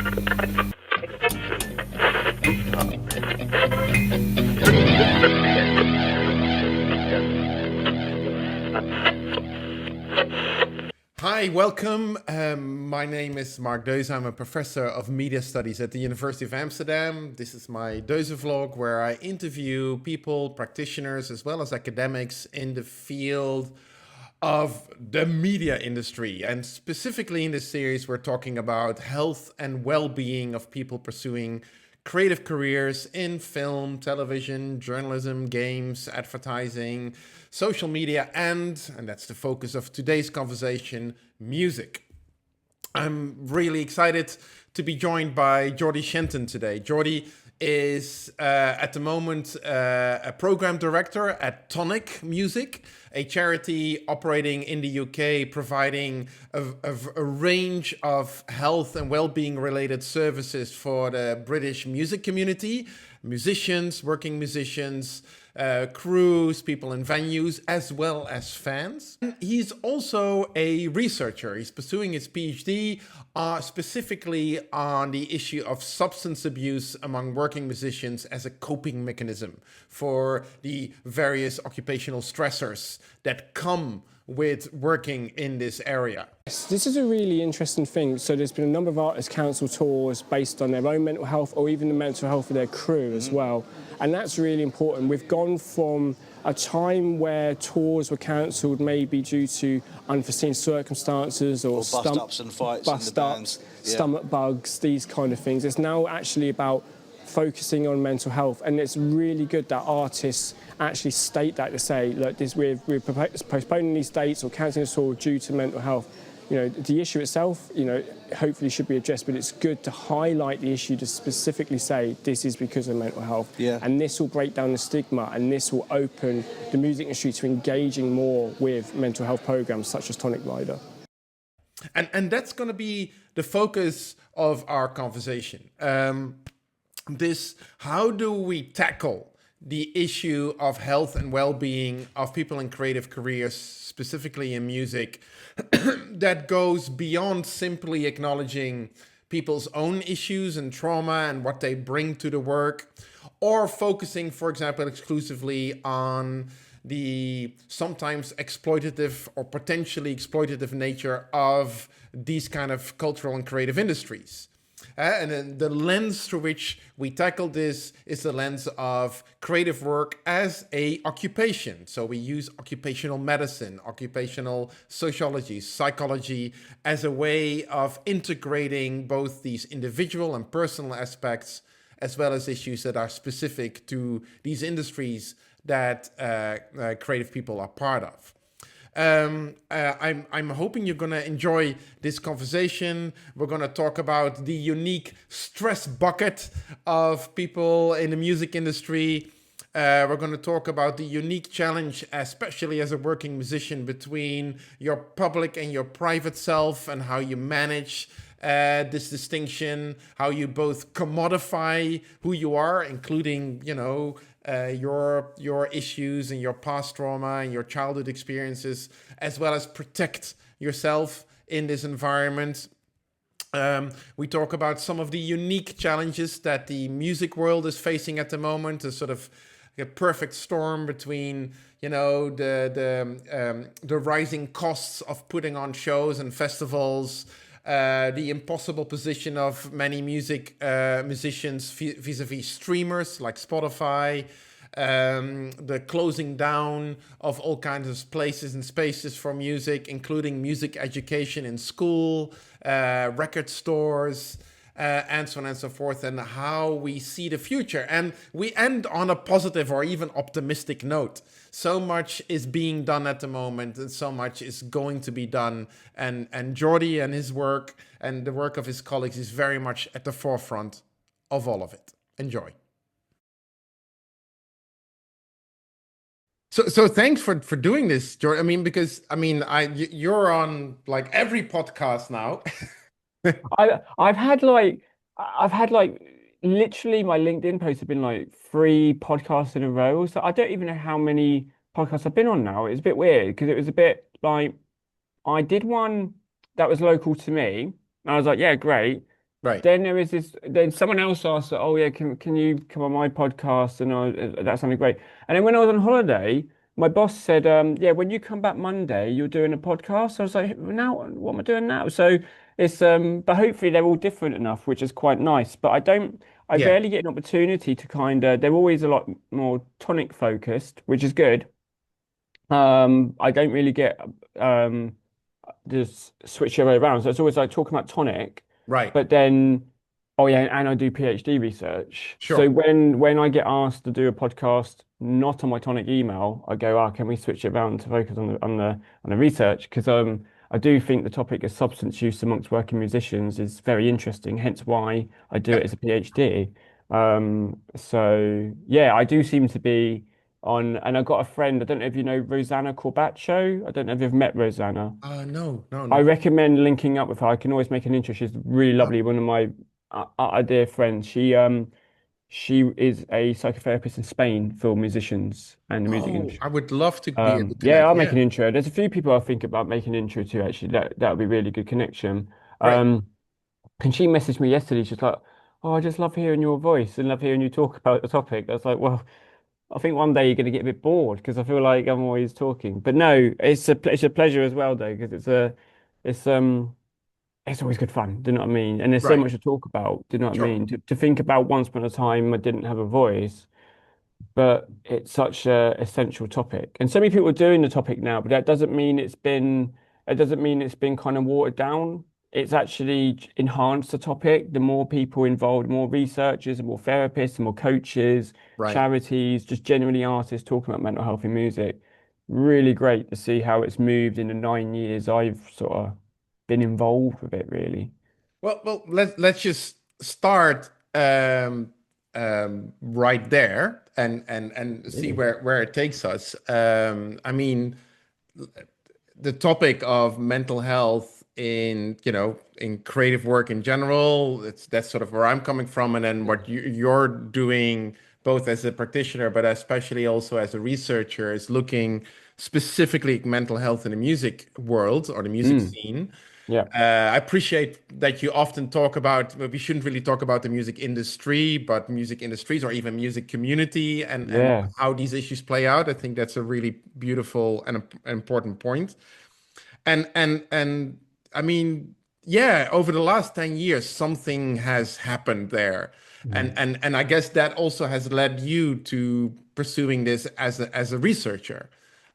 Hi, welcome. My name is Mark Deuze. I'm a professor of media studies at the University of Amsterdam. This is my Deuze vlog where I interview people, practitioners, as well as academics in the field of the media industry. And specifically in this series, we're talking about health and well-being of people pursuing creative careers in film, television, journalism, games, advertising, social media, and that's the focus of today's conversation, music. I'm really excited to be joined by Jeordie Shenton today. Jeordie is at the moment a program director at Tonic Music, a charity operating in the UK, providing a range of health and well-being related services for the British music community, musicians, working musicians, crews, people in venues, as well as fans. And he's also a researcher. He's pursuing his PhD specifically on the issue of substance abuse among working musicians as a coping mechanism for the various occupational stressors that come with working in this area. This is a really interesting thing. So there's been a number of artists cancel tours based on their own mental health or even the mental health of their crew as well. And that's really important. We've gone from a time where tours were cancelled maybe due to unforeseen circumstances or bust-ups and fights in the bands. Stomach bugs, these kind of things. It's now actually about focusing on mental health, and it's really good that artists actually state that, to say, look, we're postponing these dates or cancelling this tour due to mental health. You know, the issue itself, you know, hopefully should be addressed, but it's good to highlight the issue, to specifically say this is because of mental health. Yeah. And this will break down the stigma, and this will open the music industry to engaging more with mental health programs such as Tonic Rider. And that's going to be the focus of our conversation. How do we tackle the issue of health and well-being of people in creative careers, specifically in music, that goes beyond simply acknowledging people's own issues and trauma and what they bring to the work, or focusing, for example, exclusively on the sometimes exploitative or potentially exploitative nature of these kind of cultural and creative industries. And then the lens through which we tackle this is the lens of creative work as a occupation. So we use occupational medicine, occupational sociology, psychology as a way of integrating both these individual and personal aspects, as well as issues that are specific to these industries that creative people are part of. I'm hoping you're going to enjoy this conversation. We're going to talk about the unique stress bucket of people in the music industry. We're going to talk about the unique challenge, especially as a working musician, between your public and your private self, and how you manage this distinction, how you both commodify who you are, including, you know, your issues and your past trauma and your childhood experiences, as well as protect yourself in this environment. We talk about some of the unique challenges that the music world is facing at the moment, a sort of a perfect storm between, you know, the rising costs of putting on shows and festivals, the impossible position of many musicians vis-a-vis streamers like Spotify, the closing down of all kinds of places and spaces for music, including music education in school, record stores, and so on and so forth, and how we see the future. And we end on a positive or even optimistic note. So much is being done at the moment, and so much is going to be done. And Jeordie and his work and the work of his colleagues is very much at the forefront of all of it. Enjoy. So thanks for doing this, Jeordie. I mean, because you're on like every podcast now. I've had like literally my LinkedIn posts have been like 3 podcasts in a row. So I don't even know how many podcasts I've been on now. It's a bit weird because it was a bit like I did one that was local to me, and I was like, yeah, great. Right. Then there is this. Then someone else asked, "Oh yeah, can you come on my podcast?" And that sounded great. And then when I was on holiday, my boss said, "Yeah, when you come back Monday, you're doing a podcast." I was like, "Now, what am I doing now?" So it's but hopefully they're all different enough, which is quite nice. But I Yeah. rarely get an opportunity to kind of. They're always a lot more tonic focused, which is good. I don't really get um just switch your way around. So it's always like talking about tonic, Right. but then oh yeah, and I do PhD research. So Sure. when I get asked to do a podcast not on my tonic email, I go, can we switch it around to focus on the research? Because I do think the topic of substance use amongst working musicians is very interesting, hence why I do it Yeah. as a PhD. So yeah, I do seem to be on, and I've got a friend, I don't know if you know Rosanna Corbaccio. I don't know if you've met Rosanna. No, no, I no. recommend linking up with her. I can always make an intro. She's really Uh, lovely. One of my dear friends. She is a psychotherapist in Spain for musicians and the music oh, I industry. would love to be able to Yeah, connect. I'll make Yeah. an intro. There's a few people I think about making an intro to actually. That would be really good connection. Great. And she messaged me yesterday. She's like, "Oh, I just love hearing your voice and love hearing you talk about the topic." I was like, "Well, I think one day you're going to get a bit bored because I feel like I'm always talking." But no, it's a pleasure as well though because it's it's always good fun. Do you know what I mean? And there's so Right. much to talk about. Do you know what I Sure. mean? To think about once upon a time I didn't have a voice, but it's such a essential topic. And so many people are doing the topic now, but that doesn't mean it's been kind of watered down. It's actually enhanced the topic. The more people involved, more researchers, the more therapists, the more coaches, Right. charities, just generally artists talking about mental health in music. Really great to see how it's moved in the 9 years I've sort of been involved with it, really. Well, let's just start right there and see Really? where it takes us. I mean, the topic of mental health in in creative work in general, that's sort of where I'm coming from, and then what you're doing both as a practitioner but especially also as a researcher is looking specifically at mental health in the music world or the music Mm, scene. yeah. I appreciate that you often talk about, well, we shouldn't really talk about the music industry, but music industries or even music community and Yeah. how these issues play out. I think that's a really beautiful and important point. And I mean, yeah, over the last 10 years, something has happened there. Mm. And I guess that also has led you to pursuing this as a researcher.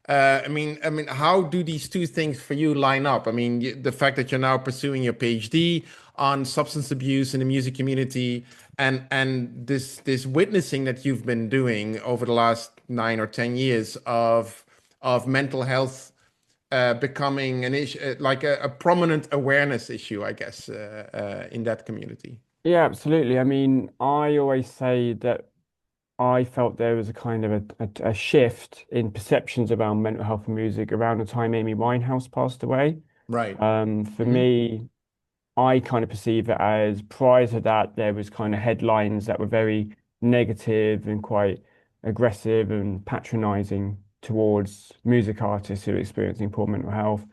I mean, how do these two things for you line up? I mean, the fact that you're now pursuing your PhD on substance abuse in the music community, and this witnessing that you've been doing over the last 9 or 10 years of mental health becoming an issue, like a prominent awareness issue, I guess, in that community. Yeah, absolutely. I mean, I always say that I felt there was a kind of a shift in perceptions around mental health and music around the time Amy Winehouse passed away. Right. For Hmm. me, I kind of perceive it as prior to that, there was kind of headlines that were very negative and quite aggressive and patronizing towards music artists who are experiencing poor mental health.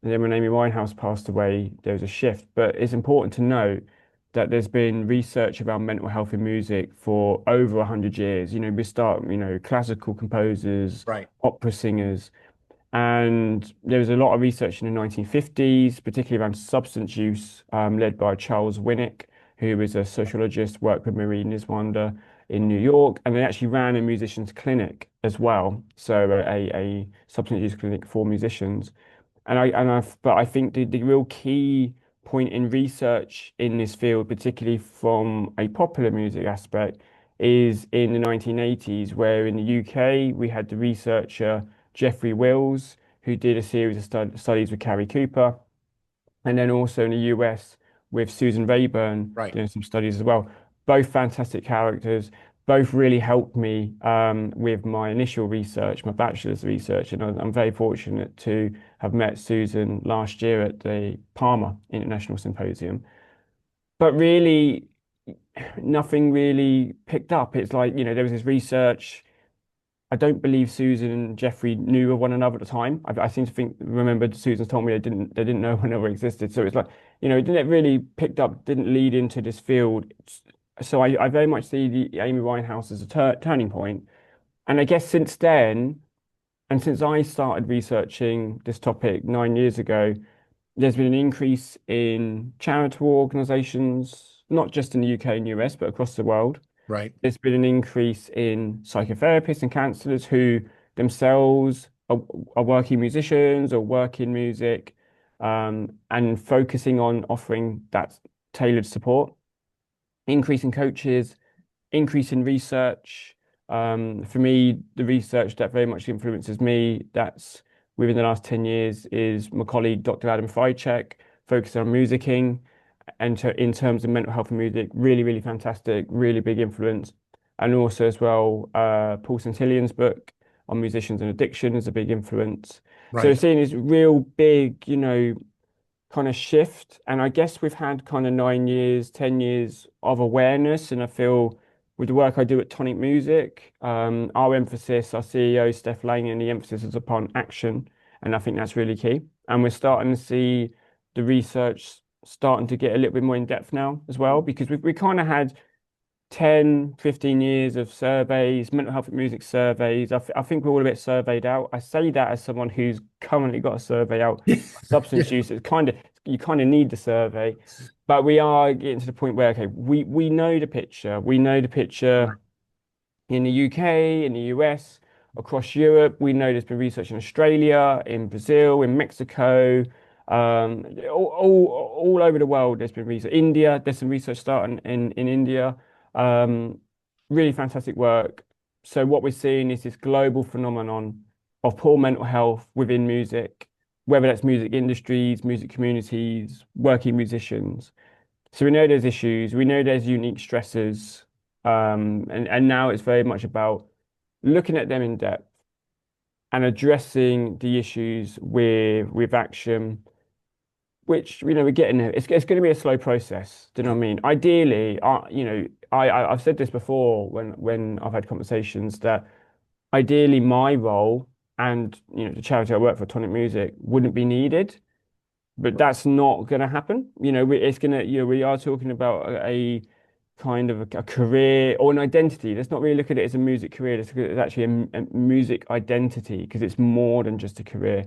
And then when Amy Winehouse passed away, there was a shift. But it's important to note that there's been research around mental health in music for over 100 years. We start, classical composers, Right. opera singers, and there was a lot of research in the 1950s, particularly around substance use, led by Charles Winnick, who was a sociologist, worked with Marie Niswander in New York, and they actually ran a musicians clinic as well. So a substance use clinic for musicians. But I think the real key point in research in this field, particularly from a popular music aspect, is in the 1980s, where in the UK we had the researcher Jeffrey Wills, who did a series of studies with Carrie Cooper, and then also in the US with Susan Rayburn Right. doing some studies as well. Both fantastic characters, both really helped me with my initial research, my bachelor's research, and I'm very fortunate to have met Susan last year at the Palmer International Symposium. But really, nothing really picked up. It's like, there was this research. I don't believe Susan and Jeffrey knew of one another at the time. I seem to remember Susan told me they didn't know one another existed. So it's like it didn't really picked up, didn't lead into this field. So I very much see the Amy Winehouse as a turning point. And I guess since then, and since I started researching this topic 9 years ago, there's been an increase in charitable organizations, not just in the UK and US, but across the world. Right. There's been an increase in psychotherapists and counselors who themselves are working musicians or work in music, and focusing on offering that tailored support. Increase in coaches, increase in research. For me, the research that very much influences me, that's within the last 10 years, is my colleague, Dr. Adam Freitchek, focusing on musicking and in terms of mental health and music, really, really fantastic, really big influence. And also as well, Paul Santillan's book on musicians and addiction is a big influence. So Right. seeing this real big, kind of shift. And I guess we've had kind of 9 years, 10 years of awareness. And I feel with the work I do at Tonic Music, our emphasis, our CEO, Steph Lang, and the emphasis is upon action. And I think that's really key. And we're starting to see the research starting to get a little bit more in depth now as well, because we kind of had 10, 15 years of surveys, mental health and music surveys. I think we're all a bit surveyed out. I say that as someone who's currently got a survey out on substance Yeah. use. You kind of need the survey, but we are getting to the point where, okay, we know the picture. We know the picture in the UK, in the US, across Europe. We know there's been research in Australia, in Brazil, in Mexico, all over the world. There's been research. India, there's some research starting in India. Um, Really fantastic work. So what we're seeing is this global phenomenon of poor mental health within music, whether that's music industries, music communities, working musicians. So we know there's issues, we know there's unique stressors, and now it's very much about looking at them in depth and addressing the issues with action, which we're getting there. It's going to be a slow process. Do you know what I mean? Ideally, I've said this before when I've had conversations that ideally my role and the charity I work for, Tonic Music, wouldn't be needed, but that's not going to happen. It's going to we are talking about a kind of a career or an identity. Let's not really look at it as a music career. Let's look at it as actually a music identity, because it's more than just a career.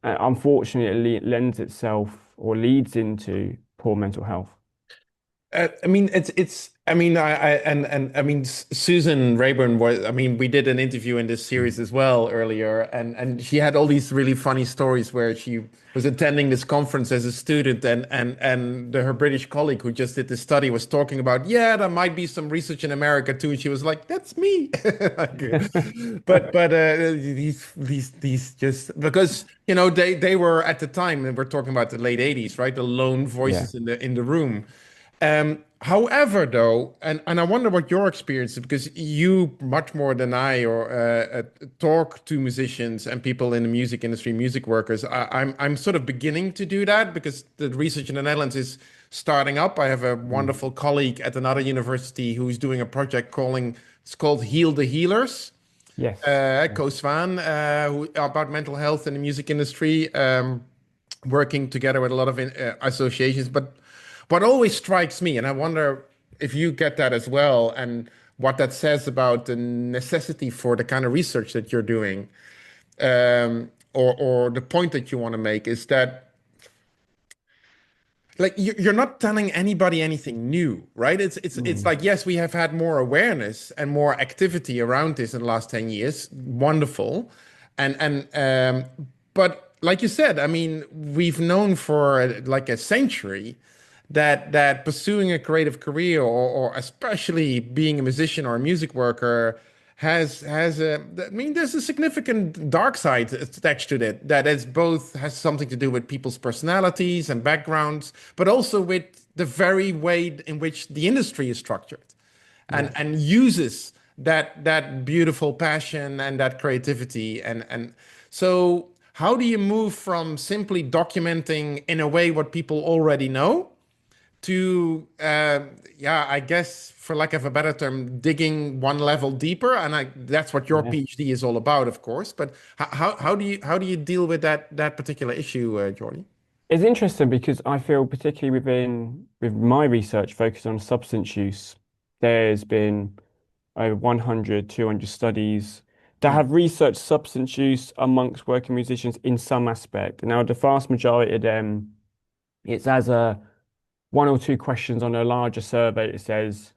Unfortunately, it lends itself or leads into poor mental health. I mean, it's. I mean, and I mean, Susan Rayburn was. I mean, we did an interview in this series as well earlier, and she had all these really funny stories where she was attending this conference as a student, and her British colleague who just did the study was talking about, yeah, there might be some research in America too, and she was like, that's me. But these just because they were at the time, and we're talking about the late 80s, right? The lone Yeah. voices in the room. However, though, and I wonder what your experience is, because you much more than I or talk to musicians and people in the music industry, music workers. I'm sort of beginning to do that because the research in the Netherlands is starting up. I have a Mm. wonderful colleague at another university who's doing a project it's called Heal the Healers. Yes. Ko Swan, about mental health in the music industry, working together with a lot of associations. But what always strikes me, and I wonder if you get that as well, and what that says about the necessity for the kind of research that you're doing, or the point that you want to make, is that like you're not telling anybody anything new, right? It's Mm. like, yes, we have had more awareness and more activity around this in the last 10 years. Wonderful. And but like you said, I mean, we've known for like a century that pursuing a creative career, or especially being a musician or a music worker, has a, I mean, there's a significant dark side attached to it, that is both has something to do with people's personalities and backgrounds, but also with the very way in which the industry is structured, Yeah. and uses that beautiful passion and that creativity. And so how do you move from simply documenting in a way what people already know to yeah, I guess, for lack of a better term, digging one level deeper? And that's what your Yeah. PhD is all about, of course. But how do you deal with that particular issue, Jordy? It's interesting because I feel particularly with my research focused on substance use, there's been over 100, 200 studies that Mm. have researched substance use amongst working musicians in some aspect. Now, the vast majority of them, it's as a one or two questions on a larger survey. It says,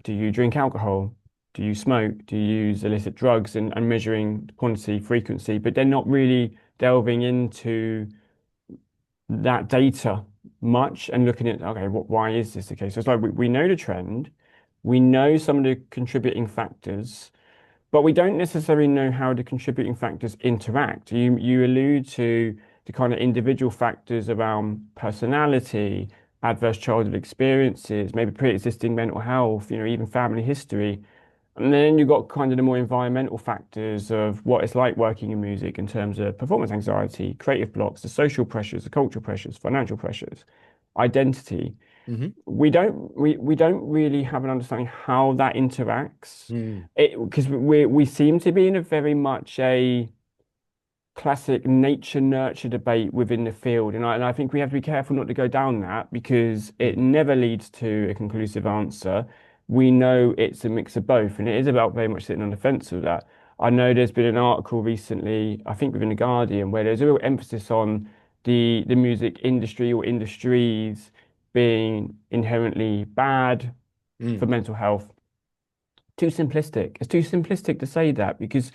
do you drink alcohol? Do you smoke? Do you use illicit drugs? And measuring quantity, frequency, but they're not really delving into that data much and looking at, okay, why is this the case? So it's like we know the trend, we know some of the contributing factors, but we don't necessarily know how the contributing factors interact. You allude to the kind of individual factors around personality, adverse childhood experiences, maybe pre-existing mental health, even family history. And then you've got kind of the more environmental factors of what it's like working in music in terms of performance anxiety, creative blocks, the social pressures, the cultural pressures, financial pressures, identity. Hmm. We don't really have an understanding how that interacts. Mm. Because we seem to be in a very much a classic nature nurture debate within the field. And I think we have to be careful not to go down that because it Mm. never leads to a conclusive answer. We know it's a mix of both, and it is about very much sitting on the fence with that. I know there's been an article recently, I think within The Guardian, where there's a real emphasis on the music industry or industries being inherently bad for Mm. mental health. Too simplistic. It's too simplistic to say that because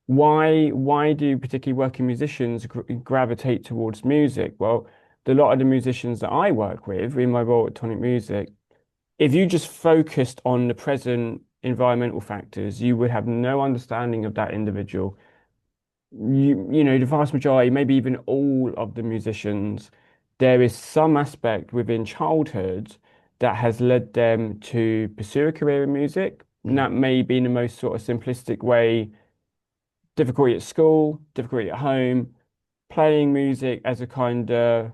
why do particularly working musicians gravitate towards music? Well, a lot of the musicians that I work with in my role at Tonic Music, if you just focused on the present environmental factors, you would have no understanding of that individual. The vast majority, maybe even all of the musicians, there is some aspect within childhood that has led them to pursue a career in music. And Mm. that may be in the most sort of simplistic way difficulty at school, difficulty at home, playing music as a kind of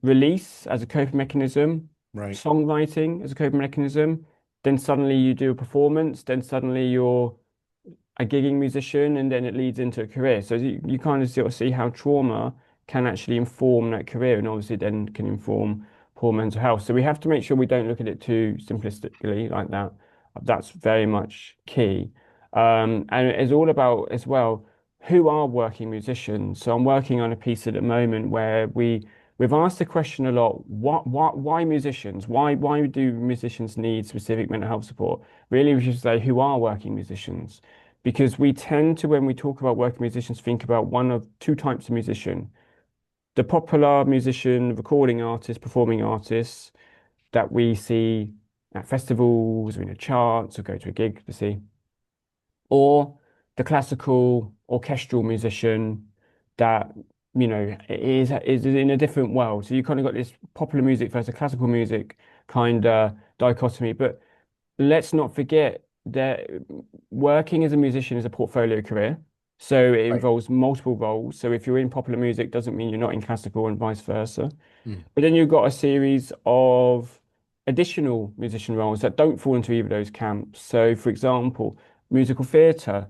release, as a coping mechanism, Right. songwriting as a coping mechanism. Then suddenly you do a performance, then suddenly you're a gigging musician, and then it leads into a career. So you kind of sort of see how trauma can actually inform that career and obviously then can inform poor mental health. So we have to make sure we don't look at it too simplistically like that. That's very much key. And it's all about as well who are working musicians. So I'm working on a piece at the moment where we've asked the question a lot, why musicians? Why do musicians need specific mental health support? Really, we should say who are working musicians because we tend to, when we talk about working musicians, think about one of two types of musician. The popular musician, recording artist, performing artists that we see at festivals or in the charts or go to a gig to see, or the classical orchestral musician that, is in a different world. So you kind of got this popular music versus classical music kind of dichotomy. But let's not forget that working as a musician is a portfolio career. So it Right. involves multiple roles. So if you're in popular music, doesn't mean you're not in classical and vice versa. Mm. But then you've got a series of additional musician roles that don't fall into either of those camps. So, for example, musical theatre.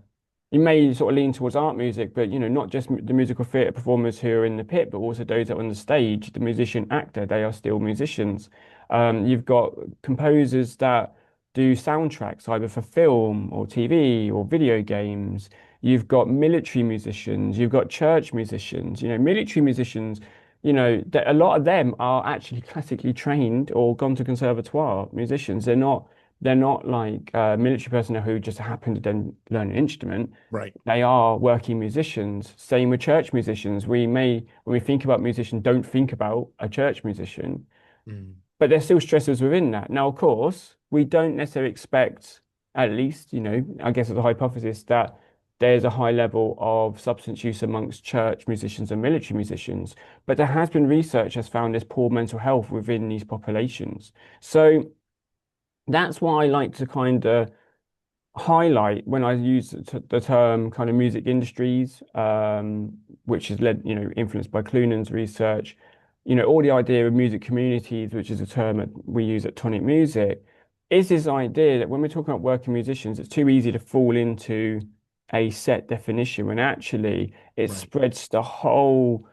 You may sort of lean towards art music, but not just the musical theatre performers who are in the pit, but also those that are on the stage, the musician actor, they are still musicians. You've got composers that do soundtracks either for film or TV or video games. You've got military musicians, you've got church musicians, military musicians, that a lot of them are actually classically trained or gone to conservatoire musicians. They're not like military personnel who just happen to then learn an instrument. Right. They are working musicians. Same with church musicians. When we think about musician, don't think about a church musician. Mm. But there's still stressors within that. Now, of course, we don't necessarily expect, at least, I guess it's a hypothesis that there's a high level of substance use amongst church musicians and military musicians. But there has been research has found there's poor mental health within these populations. So that's why I like to kind of highlight when I use the term kind of music industries, which is led, influenced by Cloonan's research, all the idea of music communities, which is a term that we use at Tonic Music, is this idea that when we're talking about working musicians, it's too easy to fall into a set definition when actually it Right. spreads the whole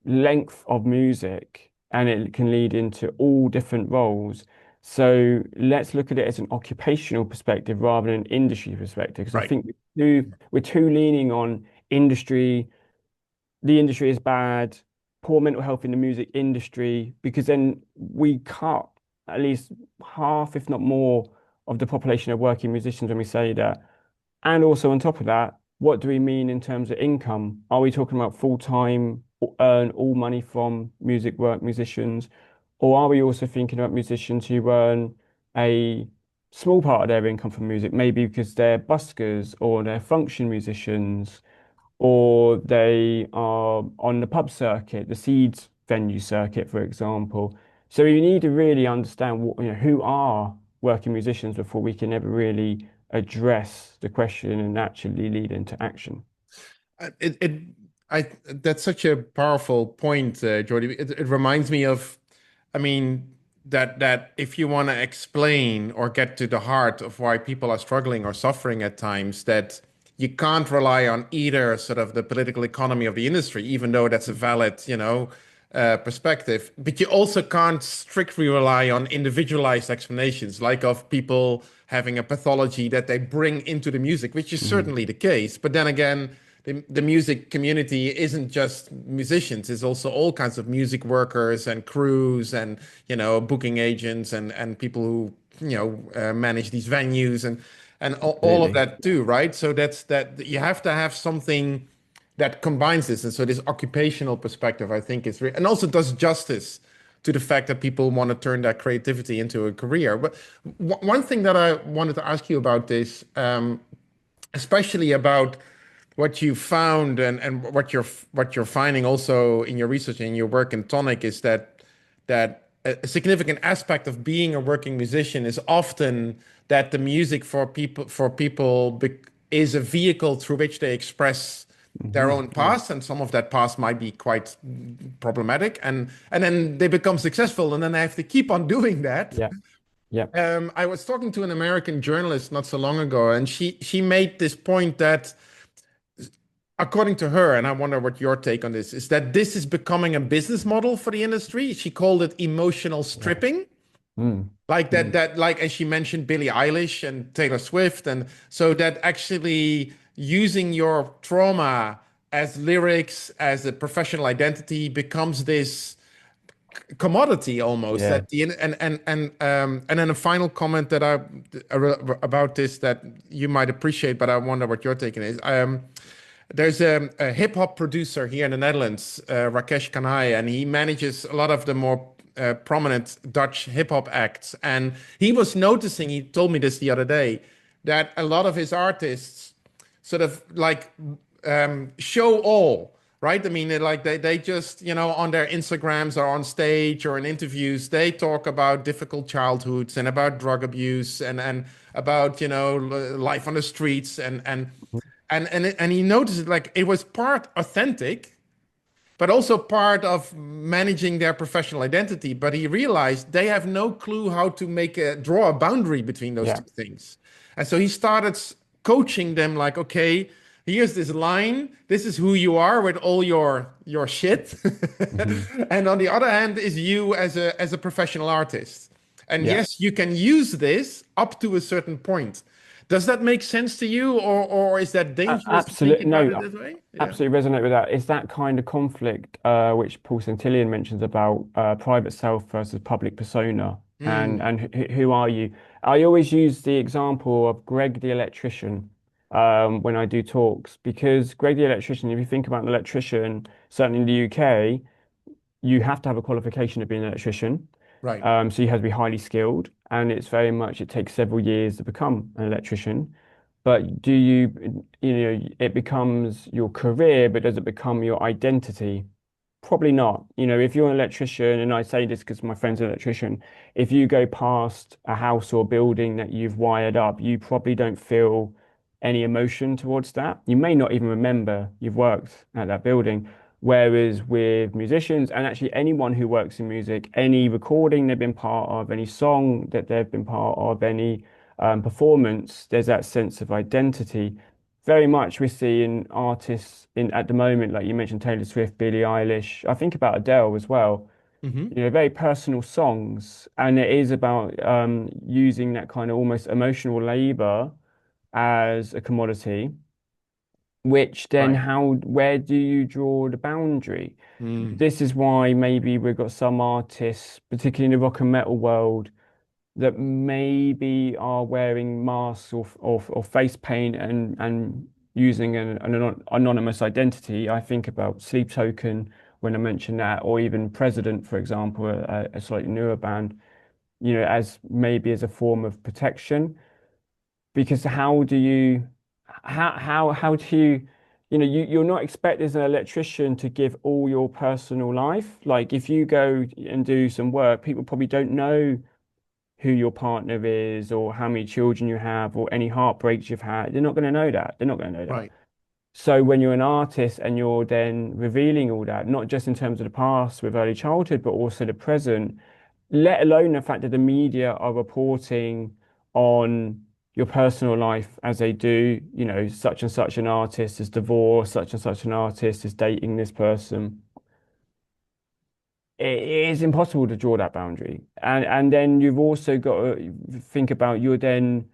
length of music and it can lead into all different roles. So let's look at it as an occupational perspective rather than an industry perspective, because I Right. think we're too leaning on industry. The industry is bad, poor mental health in the music industry, because then we cut at least half, if not more, of the population of working musicians when we say that. And also on top of that, what do we mean in terms of income? Are we talking about full-time, earn all money from music work musicians? Or are we also thinking about musicians who earn a small part of their income from music, maybe because they're buskers or they're function musicians, or they are on the pub circuit, the Seeds venue circuit, for example. So you need to really understand what, who are working musicians before we can ever really address the question and actually lead into action. It, it, that's such a powerful point, Jeordie. It reminds me of, I mean, that if you want to explain or get to the heart of why people are struggling or suffering at times, that you can't rely on either sort of the political economy of the industry, even though that's a valid, perspective. But you also can't strictly rely on individualized explanations, like of people having a pathology that they bring into the music, which is Mhm. certainly the case. But then again, the music community isn't just musicians, it's also all kinds of music workers and crews and, booking agents and people who, manage these venues and all of Absolutely. that too, right? So that you have to have something that combines this. And so this occupational perspective, I think, and also does justice to the fact that people want to turn their creativity into a career. But one thing that I wanted to ask you about this, especially about what you found and what you're finding also in your research and your work in Tonic is that a significant aspect of being a working musician is often that the music for people is a vehicle through which they express their own Yeah. past, and some of that past might be quite problematic, and then they become successful, and then they have to keep on doing that. Yeah. Yeah. I was talking to an American journalist not so long ago, and she made this point that, according to her, and I wonder what your take on this is, that this is becoming a business model for the industry. She called it emotional Yeah. stripping. Mm. Like that, Mm. that like, and she mentioned Billie Eilish and Taylor Swift, and so that actually using your trauma as lyrics, as a professional identity becomes this commodity almost Yeah. at the end. And then a final comment that I about this that you might appreciate, but I wonder what your take on is. There's a hip hop producer here in the Netherlands, Rakesh Kanai, and he manages a lot of the more prominent Dutch hip hop acts. And he was noticing, he told me this the other day, that a lot of his artists sort of like show all, right? I mean, they just, on their Instagrams or on stage or in interviews, they talk about difficult childhoods and about drug abuse and about, life on the streets and he noticed it, like it was part authentic, but also part of managing their professional identity. But he realized they have no clue how to draw a boundary between those Yeah. two things. And so he started coaching them like, okay, here's this line. This is who you are with all your shit. Hmm. And on the other hand is you as a professional artist. And Yeah. yes, you can use this up to a certain point. Does that make sense to you, or is that dangerous to think Absolutely. about No, it that way? Yeah. absolutely resonate with that. It's that kind of conflict which Paul Santillan mentions about private self versus public persona, and Mm, who are you? I always use the example of Greg the electrician when I do talks, because Greg the electrician, if you think about an electrician, certainly in the UK, you have to have a qualification to be an electrician. right. So you have to be highly skilled, and it's very much, it takes several years to become an electrician. But it becomes your career, but does it become your identity? Probably not. If you're an electrician, and I say this because my friend's an electrician, if you go past a house or building that you've wired up, you probably don't feel any emotion towards that. You may not even remember you've worked at that building. Whereas with musicians, and actually anyone who works in music, any recording they've been part of, any song that they've been part of, any performance, there's that sense of identity. very much we're seeing artists in at the moment, like you mentioned, Taylor Swift, Billie Eilish. I think about Adele as well. Hmm. Very personal songs, and it is about using that kind of almost emotional labor as a commodity. Which then, Right. where do you draw the boundary? Mm. This is why maybe we've got some artists, particularly in the rock and metal world, that maybe are wearing masks or face paint and using an anonymous identity. I think about Sleep Token when I mention that, or even President, for example, a slightly newer band, as maybe as a form of protection. Because how do you, you're not expected as an electrician to give all your personal life. Like if you go and do some work, people probably don't know who your partner is or how many children you have or any heartbreaks you've had. They're not going to know that. They're not going to know that. Right. So when you're an artist and you're then revealing all that, not just in terms of the past with early childhood, but also the present, let alone the fact that the media are reporting on your personal life as they do, such and such an artist is divorced, such and such an artist is dating this person, it is impossible to draw that boundary. And then you've also got to think about you're then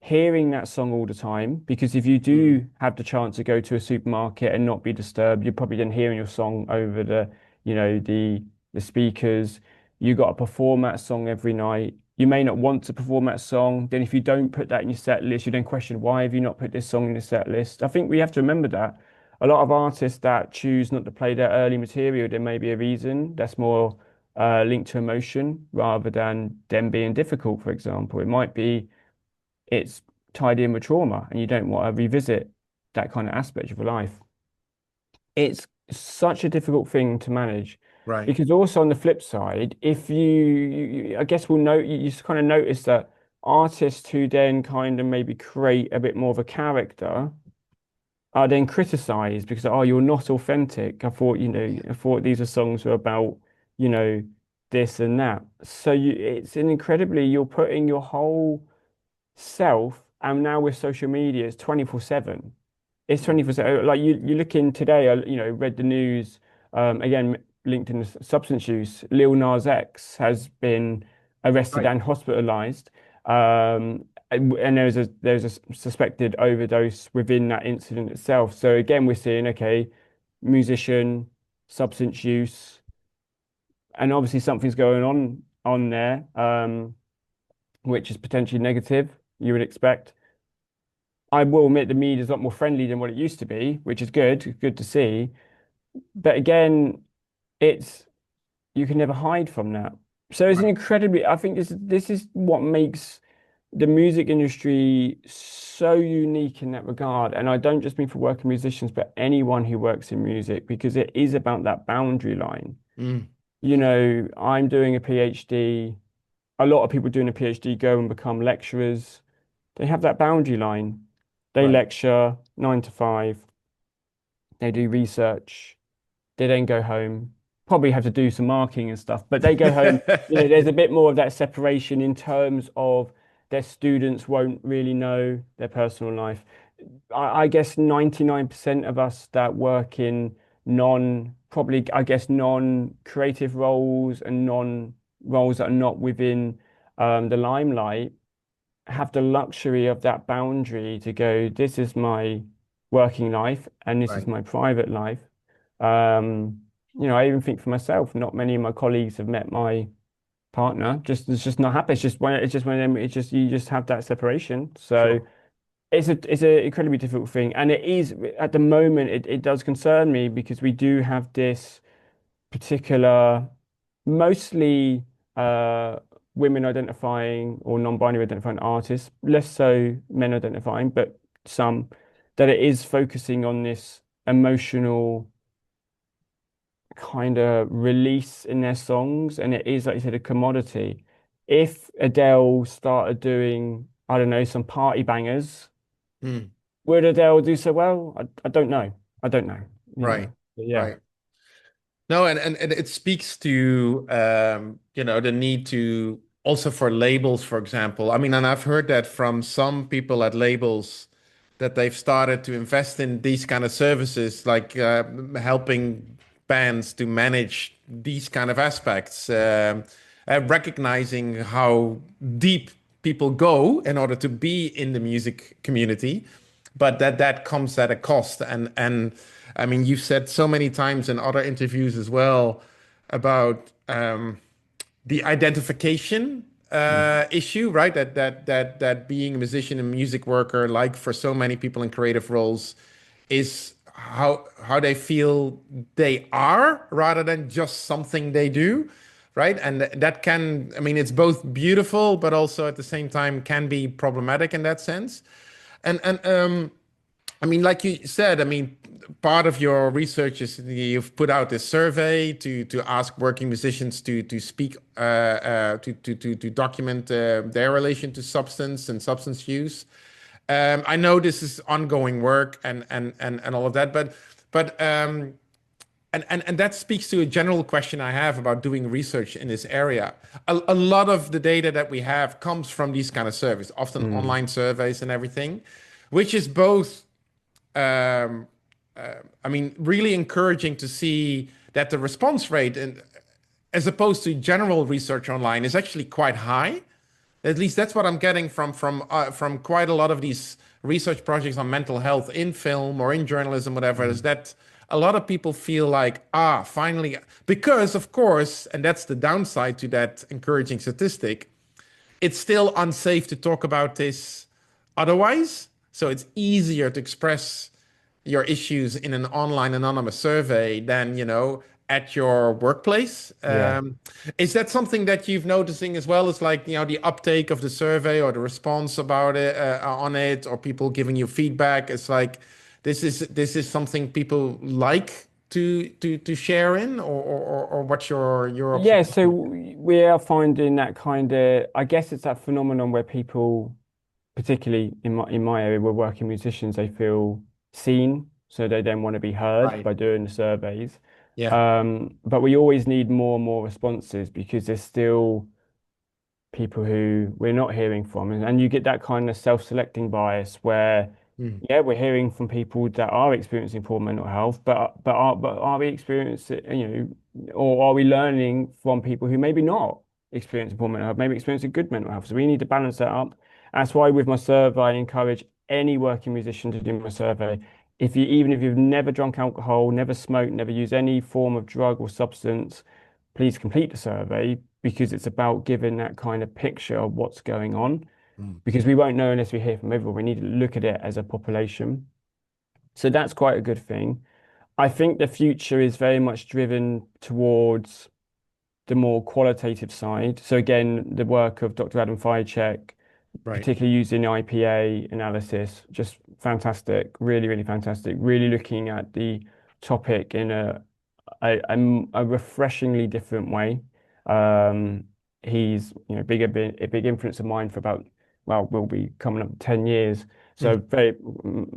hearing that song all the time because if you Mm. do have the chance to go to a supermarket and not be disturbed, you're probably then hearing your song over the speakers. You got to perform that song every night. You may not want to perform that song. Then if you don't put that in your set list, you then question why have you not put this song in the set list? I think we have to remember that a lot of artists that choose not to play their early material, there may be a reason that's more linked to emotion rather than them being difficult, for example. It might be it's tied in with trauma and you don't want to revisit that kind of aspect of your life. It's such a difficult thing to manage Right. because also on the flip side, if I guess we'll note, you just kind of notice that artists who then kind of maybe create a bit more of a character are then criticized because you're not authentic. I thought these are songs were about you know this and that. So it's an incredibly you're putting your whole self, and now with social media, it's 24/7. It's Mm. 24/7. Like you look in today, read the news again linked in substance use. Lil Nas X has been arrested Right. and hospitalized. And there's a suspected overdose within that incident itself. So again, we're seeing, okay, musician, substance use, and obviously something's going on there, which is potentially negative, you would expect. I will admit the media is a lot more friendly than what it used to be, which is good to see. But again, it's you can never hide from that. So it's an Right. incredibly, I think this is what makes the music industry so unique in that regard. And I don't just mean for working musicians, but anyone who works in music, because it is about that boundary line. Mm. I'm doing a PhD. A lot of people doing a PhD go and become lecturers. They have that boundary line. They Right. lecture 9 to 5. They do research. They then go home, probably have to do some marking and stuff, but they go home, there's a bit more of that separation in terms of their students won't really know their personal life. I guess 99% of us that work in probably, I guess, non-creative roles and non-roles that are not within the limelight have the luxury of that boundary to go, this is my working life and this is Right. my private life. I even think for myself, not many of my colleagues have met my partner. It's just not happening. It's just one of them. It's just you just have that separation. So Sure. it's a incredibly difficult thing, and it is at the moment. It does concern me because we do have this particular, mostly women identifying or non-binary identifying artists, less so men identifying, but some that it is focusing on this emotional kind of release in their songs, and it is, like you said, a commodity. If Adele started doing, I don't know, some party bangers, Mm. would Adele do so well? I don't know. I don't know. Right. But yeah, Right. No, and it speaks to the need to also for labels, for example. I mean, and I've heard that from some people at labels that they've started to invest in these kind of services, like helping bands to manage these kind of aspects, recognizing how deep people go in order to be in the music community, but that comes at a cost. And I mean, you've said so many times in other interviews as well about the identification issue, right? That being a musician and music worker, like for so many people in creative roles, is how they feel they are rather than just something they do, right? And that can, I mean, it's both beautiful, but also at the same time can be problematic in that sense. And I mean, like you said, I mean, part of your research is you've put out this survey to ask working musicians to speak to document their relation to substance and substance use. I know this is ongoing work and all of that, but and that speaks to a general question I have about doing research in this area. A lot of the data that we have comes from these kind of surveys, often online surveys and everything, which is both I mean, really encouraging to see that the response rate, and as opposed to general research online, is actually quite high. At least that's what I'm getting from quite a lot of these research projects on mental health in film or in journalism, whatever. Is that a lot of people feel like, finally, because of course, and that's the downside to that encouraging statistic, it's still unsafe to talk about this otherwise. So it's easier to express your issues in an online anonymous survey than, at your workplace. Yeah. Is that something that you've noticing as well as like, the uptake of the survey or the response about it on it, or people giving you feedback? It's like, this is something people like to share in, or what's your Yeah, so observation? we are finding that kind of, I guess it's that phenomenon where people, particularly in my area, we're working musicians, they feel seen, so they then want to be heard Right. by doing the surveys. Yeah. But we always need more and more responses because there's still people who we're not hearing from, and you get that kind of self-selecting bias where, Mm. yeah, we're hearing from people that are experiencing poor mental health, but are we experiencing, or are we learning from people who maybe not experiencing poor mental health, maybe experiencing good mental health? So we need to balance that up. That's why with my survey, I encourage any working musician to do my survey. Even if you've never drunk alcohol, never smoked, never used any form of drug or substance, please complete the survey because it's about giving that kind of picture of what's going on. Mm. Because we won't know unless we hear from everyone. We need to look at it as a population. So that's quite a good thing. I think the future is very much driven towards the more qualitative side. So again, the work of Dr. Adam Fajcek, Right. particularly using IPA analysis, just fantastic, really, really fantastic. Really looking at the topic in a refreshingly different way. Um, he's a big influence of mine for about, well, will be coming up 10 years. So Mm. very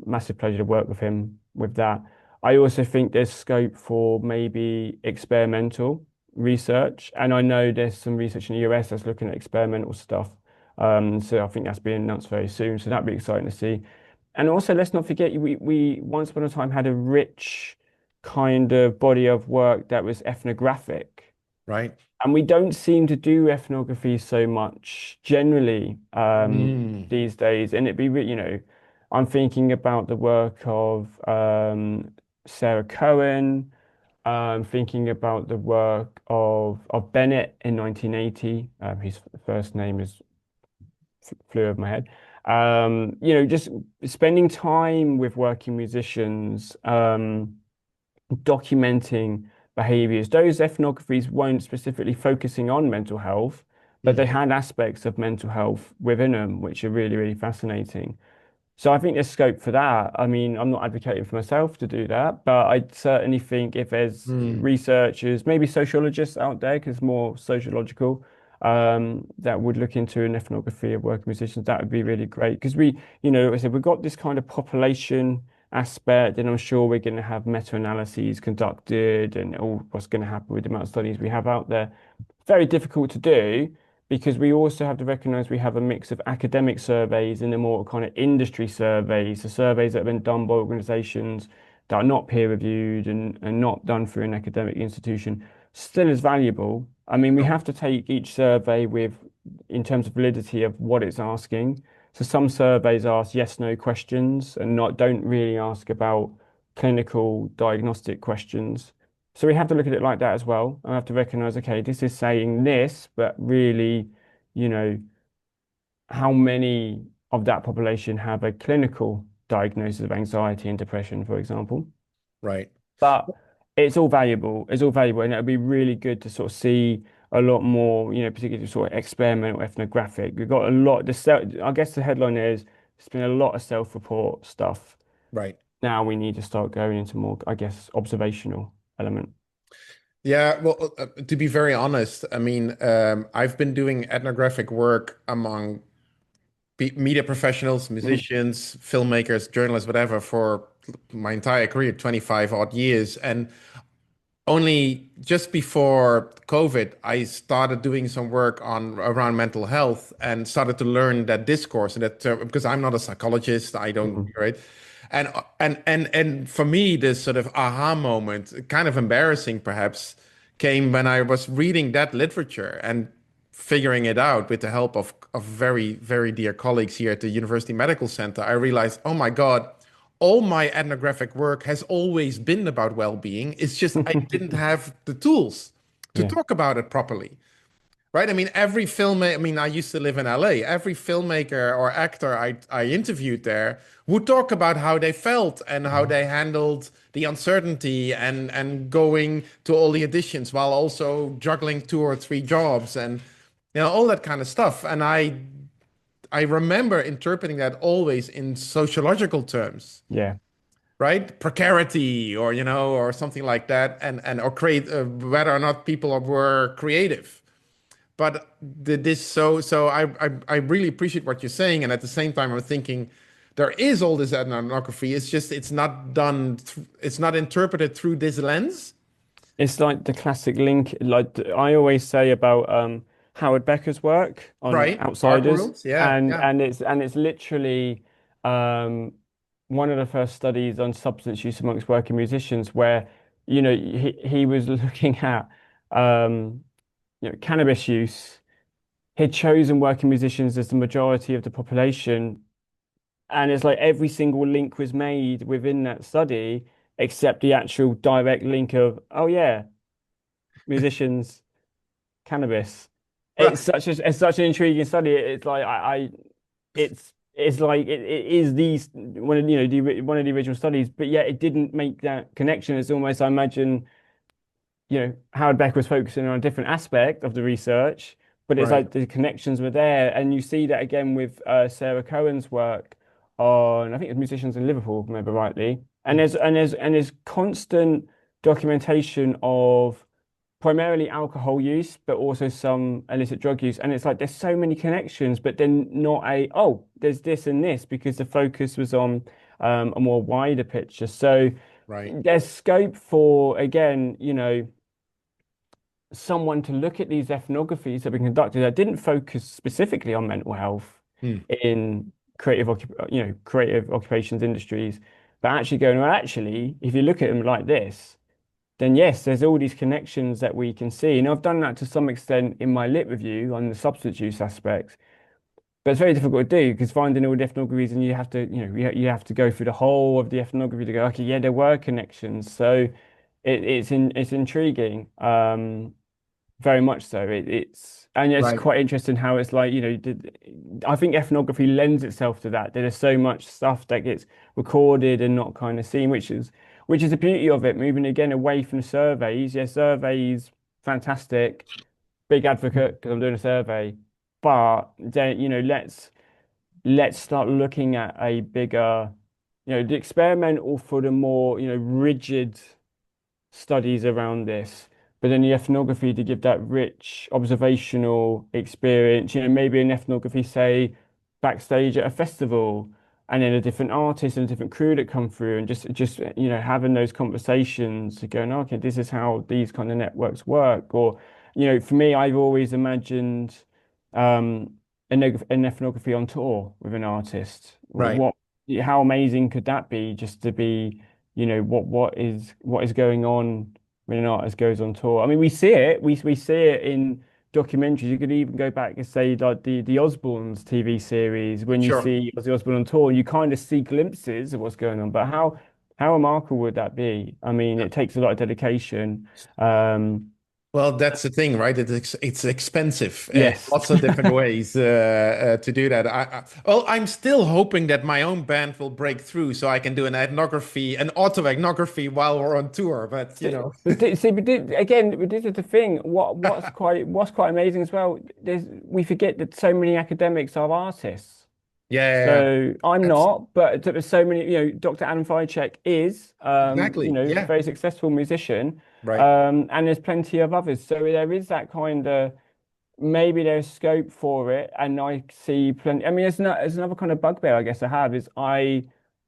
massive pleasure to work with him with that. I also think there's scope for maybe experimental research, and I know there's some research in the US that's looking at experimental stuff. So I think that's being announced very soon. So that'd be exciting to see. And also, let's not forget, we once upon a time had a rich kind of body of work that was ethnographic. Right. And we don't seem to do ethnography so much generally Mm. these days. And I'm thinking about the work of Sarah Cohen, thinking about the work of Bennett in 1980. His first name is flew over my head. Just spending time with working musicians, documenting behaviors. Those ethnographies weren't specifically focusing on mental health, but they Mm. had aspects of mental health within them, which are really, really fascinating. So I think there's scope for that. I mean, I'm not advocating for myself to do that, but I certainly think if there's Mm. researchers, maybe sociologists out there, because more sociological, that would look into an ethnography of working musicians, that would be really great. Because like I said, we've got this kind of population aspect, and I'm sure we're going to have meta-analyses conducted and all what's going to happen with the amount of studies we have out there. Very difficult to do, because we also have to recognize we have a mix of academic surveys and the more kind of industry surveys, the surveys that have been done by organizations that are not peer reviewed and not done through an academic institution, still is valuable. I mean, we have to take each survey with, in terms of validity of what it's asking. So some surveys ask yes, no questions and don't really ask about clinical diagnostic questions. So we have to look at it like that as well. I have to recognize, okay, this is saying this, but really, you know, how many of that population have a clinical diagnosis of anxiety and depression, for example. Right. But it's all valuable. It's all valuable, and it'd be really good to sort of see a lot more, particularly sort of experimental ethnographic. We've got a lot. I guess the headline is there's been a lot of self-report stuff. Right. Now we need to start going into more, I guess, observational element. Yeah, well, to be very honest, I mean, I've been doing ethnographic work among media professionals, Mm. musicians, filmmakers, journalists, whatever, for my entire career, 25 odd years. And only just before COVID, I started doing some work on around mental health and started to learn that discourse and that because I'm not a psychologist, I don't, Mm. right? And for me, this sort of aha moment, kind of embarrassing perhaps, came when I was reading that literature and figuring it out with the help of very, very dear colleagues here at the University Medical Center. I realized, oh my God, all my ethnographic work has always been about well-being. It's just I didn't have the tools to Yeah. talk about it properly. Right? I mean, every filmmaker, I mean, I used to live in LA. Every filmmaker or actor I interviewed there would talk about how they felt and how they handled the uncertainty and going to all the auditions while also juggling 2 or 3 jobs and all that kind of stuff. And I remember interpreting that always in sociological terms, Yeah. right? Precarity or or something like that, and or create whether or not people were creative. But this so I really appreciate what you're saying, and at the same time I'm thinking there is all this ethnography. It's just it's not done. It's not interpreted through this lens, It's like the classic link, like I always say about Howard Becker's work on right? Art outsiders, worlds, yeah, and yeah, it's literally um, one of the first studies on substance use amongst working musicians, where he was looking at cannabis use. He'd chosen working musicians as the majority of the population, and it's like every single link was made within that study, except the actual direct link of, oh yeah, musicians, cannabis. right, It's such an intriguing study. It's like it's like it is these one of one of the original studies, but yet it didn't make that connection. It's almost, I imagine, Howard Beck was focusing on a different aspect of the research, but it's right, like the connections were there, and you see that again with Sarah Cohen's work on, I think it's musicians in Liverpool, if I remember rightly, and there's constant documentation of primarily alcohol use, but also some illicit drug use. And it's like there's so many connections, but then not there's this and this, because the focus was on a more wider picture. So right, there's scope for, again, someone to look at these ethnographies that have been conducted that didn't focus specifically on mental health hmm, in creative occupations industries, but actually going, well, actually, if you look at them like this, then yes, there's all these connections that we can see. And I've done that to some extent in my lit review on the substance use aspects, but it's very difficult to do because finding all the ethnographies, and you have to, you have to go through the whole of the ethnography to go, okay, yeah, there were connections. So it's intriguing, very much so. And it's right, quite interesting how it's like, I think ethnography lends itself to that. There's so much stuff that gets recorded and not kind of seen, which is the beauty of it, moving again away from surveys. Yeah, surveys, fantastic. Big advocate because I'm doing a survey. But then, let's start looking at a bigger, the experimental for the more, rigid studies around this, but then the ethnography to give that rich observational experience, maybe an ethnography, say, backstage at a festival, and then a different artist and a different crew that come through, and just having those conversations to go, okay, this is how these kind of networks work. Or for me, I've always imagined an ethnography on tour with an artist. Right. How amazing could that be just to be, what is going on when an artist goes on tour? I mean, we see it. We see it in documentaries. You could even go back and say like the Osbournes TV series when you Sure. see Ozzy Osbourne on tour, you kind of see glimpses of what's going on. But how remarkable would that be? I mean, it takes a lot of dedication. Um, Well, that's the thing, right? It's expensive in yes. lots of different ways to do that. Well, I'm still hoping that my own band will break through, so I can do an auto ethnography while we're on tour. But you know, Again, but this is the thing. What's quite amazing as well. We forget that so many academics are artists. yeah, So I'm that's not, but there's so many. Dr. Adam Ficek is, exactly, a yeah, very successful musician, right, and there's plenty of others. So there is that kind of maybe there's scope for it, and I see plenty. I mean, there's another kind of bugbear I guess I have is I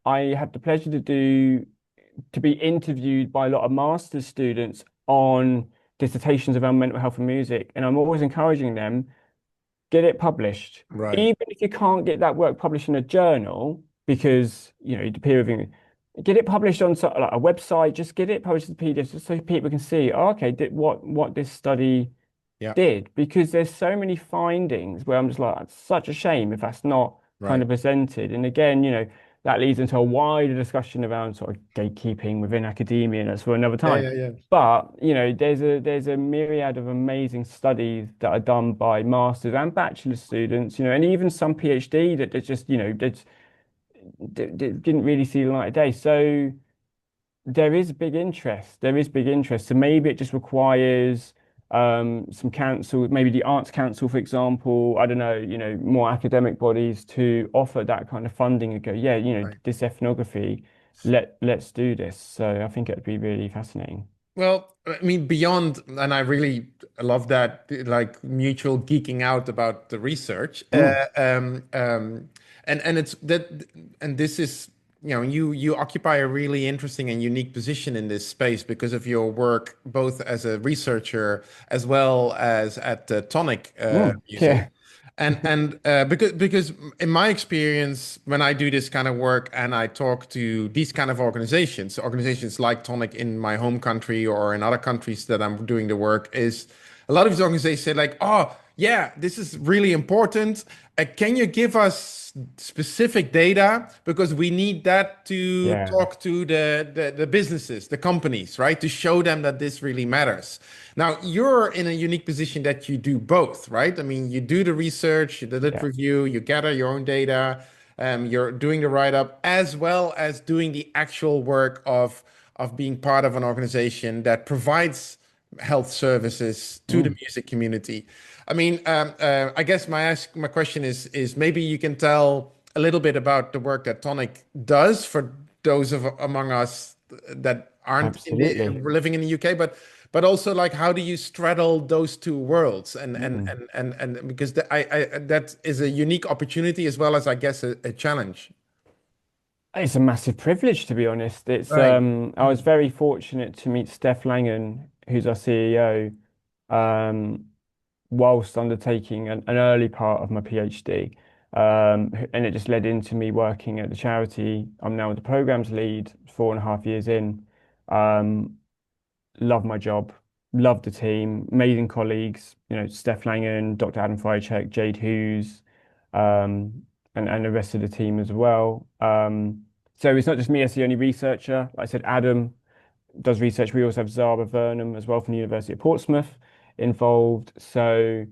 had the pleasure to be interviewed by a lot of master's students on dissertations around mental health and music, and I'm always encouraging them get it published. right, Even if you can't get that work published in a journal because the peer reviewing, get it published on like a website. Just get it published as a PDF just so people can see. Oh, okay, what this study yeah, did because there's so many findings where I'm just like, it's such a shame if that's not kind right, of presented. And again, that leads into a wider discussion around sort of gatekeeping within academia, and that's for another yeah, time. yeah, yeah. But there's a myriad of amazing studies that are done by masters and bachelor students, and even some PhD that just that didn't really see the light of day. So there is big interest. There is big interest. So maybe it just requires some council, maybe the Arts Council, for example. I don't know, more academic bodies to offer that kind of funding and go, yeah, Right. this ethnography, let's do this. So I think it'd be really fascinating. Well, I mean, beyond, and I really love that, like mutual geeking out about the research. Mm, And it's that, and this is, you occupy a really interesting and unique position in this space because of your work, both as a researcher as well as at Tonic Music. yeah, And because in my experience, when I do this kind of work and I talk to these kind of organizations like Tonic in my home country or in other countries that I'm doing the work, is a lot of these organizations say like, oh yeah, this is really important. Can you give us specific data because we need that to yeah, talk to the businesses, the companies, right? To show them that this really matters. Now, you're in a unique position that you do both, right? I mean, you do the research, the lit yeah. review, you gather your own data, you're doing the write-up, as well as doing the actual work of being part of an organization that provides health services to the Mm. music community. I mean, I guess my question is maybe you can tell a little bit about the work that Tonic does for those of among us that aren't Absolutely. living in the UK, but also like how do you straddle those two worlds Mm. and because that is a unique opportunity as well as I guess a challenge. It's a massive privilege, to be honest. It's Right. I was very fortunate to meet Steph Langan, who's our CEO, um, whilst undertaking an early part of my PhD. And it just led into me working at the charity. I'm now the programs lead, 4.5 years in. Um, love my job, love the team, amazing colleagues, Steph Langan, Dr. Adam Ficek, Jade Hughes, and the rest of the team as well. So it's not just me as the only researcher. Like I said, Adam does research. We also have Zara Vernham as well from the University of Portsmouth involved. So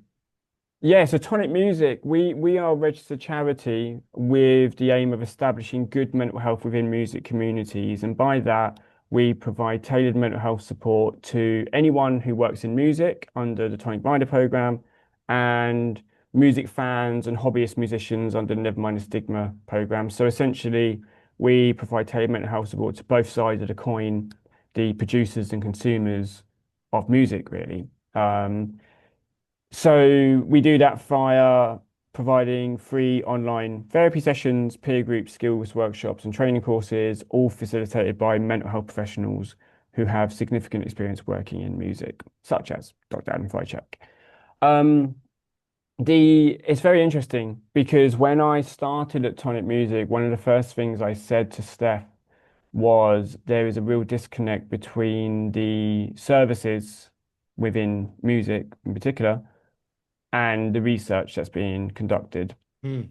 yeah, so Tonic Music, we are a registered charity with the aim of establishing good mental health within music communities. And by that, we provide tailored mental health support to anyone who works in music under the Tonic Rider program and music fans and hobbyist musicians under the Never Mind the Stigma program. So essentially, we provide tailored mental health support to both sides of the coin, the producers and consumers of music, really. So we do that via providing free online therapy sessions, peer group skills workshops, and training courses, all facilitated by mental health professionals who have significant experience working in music, such as Dr. Adam Ficek. Um, It's very interesting because when I started at Tonic Music, one of the first things I said to Steph was there is a real disconnect between the services within music in particular and the research that's being conducted. Mm,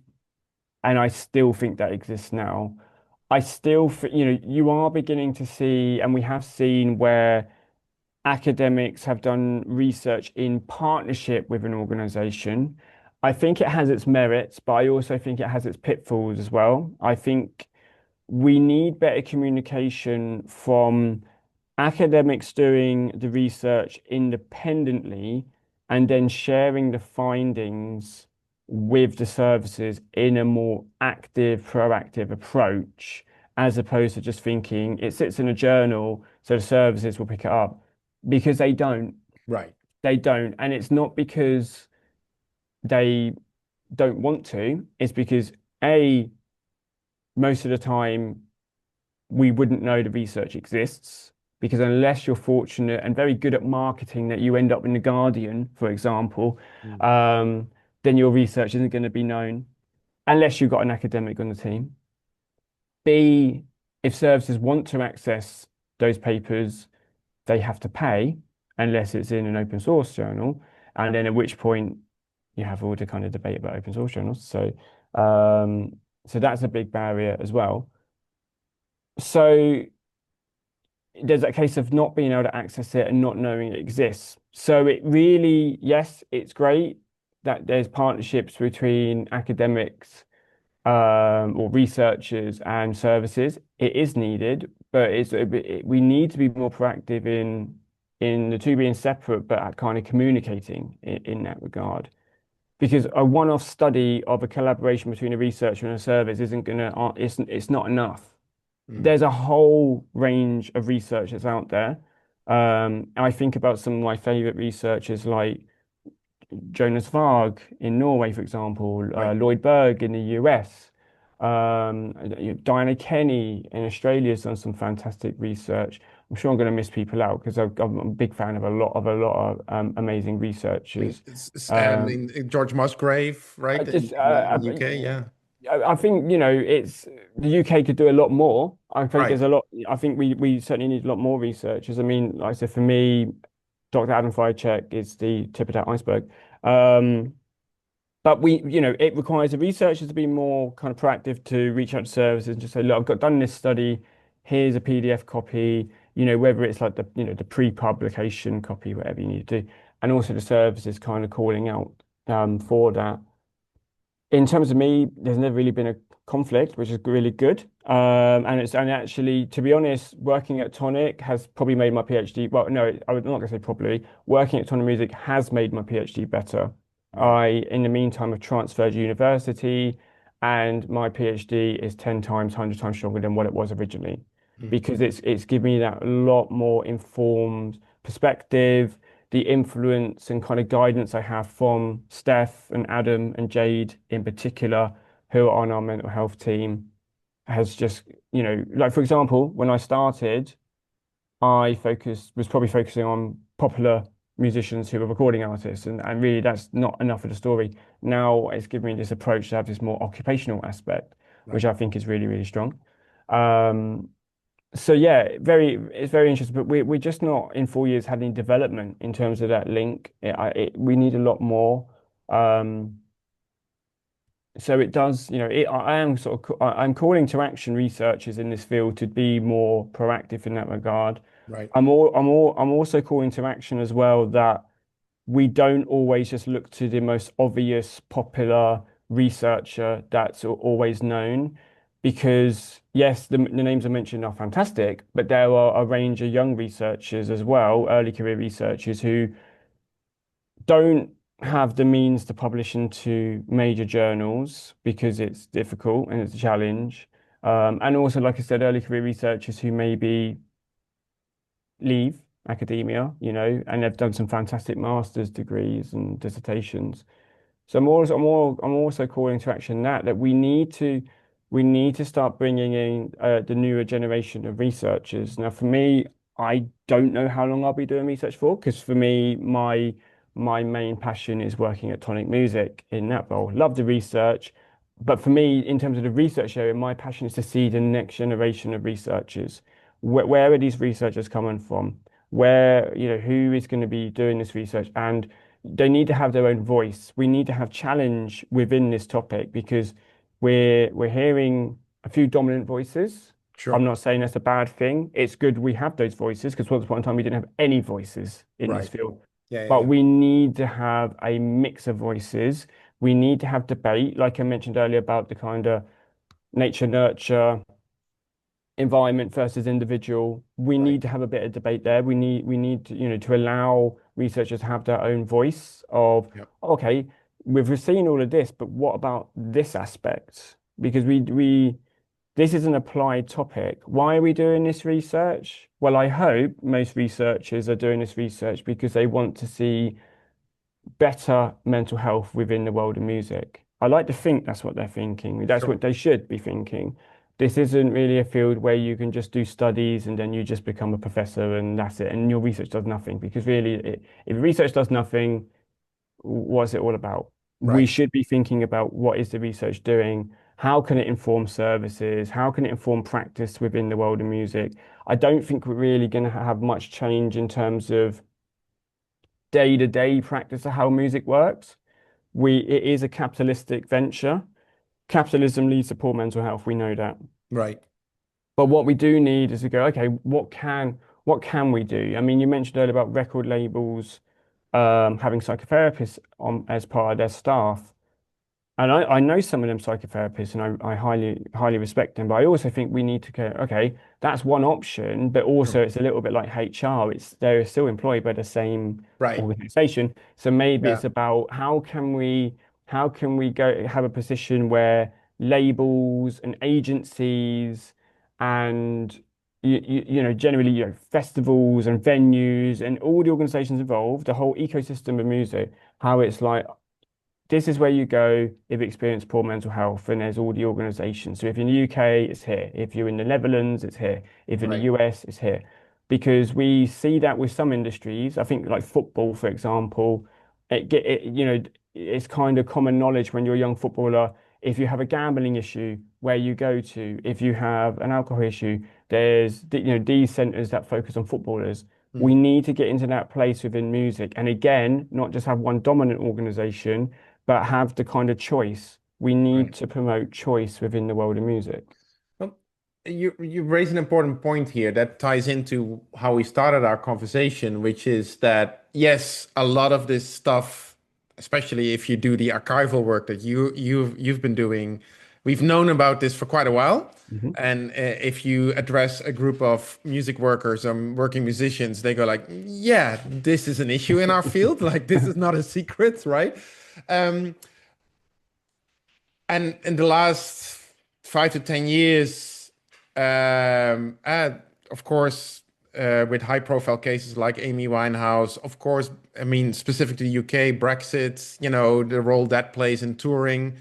And I still think that exists now. You are beginning to see, and we have seen where academics have done research in partnership with an organization. I think it has its merits, but I also think it has its pitfalls as well. I think we need better communication from academics doing the research independently and then sharing the findings with the services in a more active, proactive approach, as opposed to just thinking it sits in a journal, so the services will pick it up. Because they don't. right. They don't. And it's not because they don't want to, it's because A, most of the time we wouldn't know the research exists because unless you're fortunate and very good at marketing that you end up in the Guardian, for example, Mm, um, then your research isn't going to be known unless you've got an academic on the team. B, if services want to access those papers, they have to pay unless it's in an open source journal. And then at which point you have all the kind of debate about open source journals. So that's a big barrier as well. So there's that case of not being able to access it and not knowing it exists. So it really, yes, it's great that there's partnerships between academics or researchers and services. It is needed, but we need to be more proactive in the two being separate, but kind of communicating in that regard. Because a one-off study of a collaboration between a researcher and a service isn't gonna, it's not enough. mm, There's a whole range of research that's out there. I think about some of my favorite researchers like Jonas Varg in Norway, for example, right. Lloyd Berg in the US, Diana Kenny in Australia has done some fantastic research. I'm sure I'm going to miss people out because I'm a big fan of a lot of amazing researchers. Um, George Musgrave, I right? just In the UK, yeah. I think, it's the UK could do a lot more. I think Right. there's a lot. I think we certainly need a lot more researchers. I mean, like I said, for me, Dr. Adam Fajcek is the tip of that iceberg. Um, but it requires the researchers to be more kind of proactive to reach out to services and just say, look, done this study. Here's a PDF copy. Whether it's like the pre-publication copy, whatever you need to do, and also the services kind of calling out for that. In terms of me, there's never really been a conflict, which is really good. And actually, to be honest, working at Tonic has probably made my PhD. Well, no, I would not gonna say probably. Working at Tonic Music has made my PhD better. Right. In the meantime, have transferred university, and my PhD is 10 times, 100 times stronger than what it was originally, Mm, because it's given me that lot more informed perspective, the influence and kind of guidance I have from Steph and Adam and Jade in particular, who are on our mental health team, has just, like for example, when I started, was probably focusing on popular musicians who are recording artists, and really that's not enough of the story. Now it's given me this approach to have this more occupational aspect, which right. I think is really, really strong. Um, so yeah, it's very interesting, but we're just not in 4 years had any development in terms of that link. We need a lot more. Um, so it does, I am I'm calling to action researchers in this field to be more proactive in that regard. Right. I'm also calling to action as well that we don't always just look to the most obvious popular researcher that's always known, because yes, the names I mentioned are fantastic, but there are a range of young researchers as well, early career researchers who don't have the means to publish into major journals because it's difficult and it's a challenge. And also, like I said, early career researchers who maybe leave academia, and they've done some fantastic master's degrees and dissertations. So I'm also calling to action that we need to start bringing in the newer generation of researchers. Now, for me, I don't know how long I'll be doing research for, because for me, my main passion is working at Tonic Music in that role. Love the research, but for me, in terms of the research area, my passion is to see the next generation of researchers. Where are these researchers coming from? Where, who is going to be doing this research? And they need to have their own voice. We need to have challenge within this topic because we're hearing a few dominant voices. I'm Sure. not saying that's a bad thing. It's good we have those voices because once upon a time we didn't have any voices in this Right. field. Yeah, yeah, But yeah. we need to have a mix of voices. We need to have debate, like I mentioned earlier about the kind of nature nurture environment versus individual. We Right. need to have a bit of debate there. We need to, to allow researchers to have their own voice of, Yep. okay, we've seen all of this, but what about this aspect? Because we this is an applied topic. Why are we doing this research? Well, I hope most researchers are doing this research because they want to see better mental health within the world of music. I like to think that's what they're thinking. That's Sure. what they should be thinking. This isn't really a field where you can just do studies and then you just become a professor and that's it. And your research does nothing because really, if research does nothing, what's it all about? We Right. should be thinking about what is the research doing? How can it inform services? How can it inform practice within the world of music? I don't think we're really going to have much change in terms of day-to-day practice of how music works. It is a capitalistic venture. Capitalism leads to poor mental health. We know that. Right. But what we do need is to go, okay, what can we do? I mean, you mentioned earlier about record labels having psychotherapists on as part of their staff. And I know some of them psychotherapists and I highly respect them, but I also think we need to go, okay, that's one option, but Sure. also it's a little bit like HR. They're still employed by the same Right. organization. So maybe Yeah. it's about how can we go have a position where labels and agencies and generally festivals and venues and all the organizations involved, the whole ecosystem of music, how it's like this is where you go if you experience poor mental health, and there's all the organizations. So if you're in the UK, it's here. If you're in the Netherlands, it's here. If in the Right. US, it's here. Because we see that with some industries. I think like football, for example, it's kind of common knowledge when you're a young footballer. If you have a gambling issue, where you go to. If you have an alcohol issue, there's these centers that focus on footballers. We Mm. need to get into that place within music. And again, not just have one dominant organization, but have the kind of choice. We need Right. to promote choice within the world of music. Well, you raise an important point here that ties into how we started our conversation, which is that yes, a lot of this stuff, especially if you do the archival work that you've been doing, we've known about this for quite a while. Mhm. And if you address a group of music workers or working musicians, they go like, "Yeah, this is an issue in our field. Like this is not a secret, right?" Um, and in the last 5 to 10 years, of course, with high-profile cases like Amy Winehouse, of course, I mean, specific to the UK, Brexit, the role that plays in touring,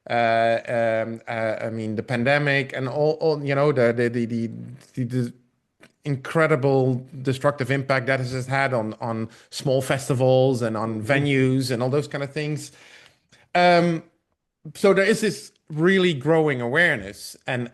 I mean, the pandemic and all the incredible destructive impact that has had on small festivals and on Mhm. venues and all those kind of things. Um, so there is this really growing awareness and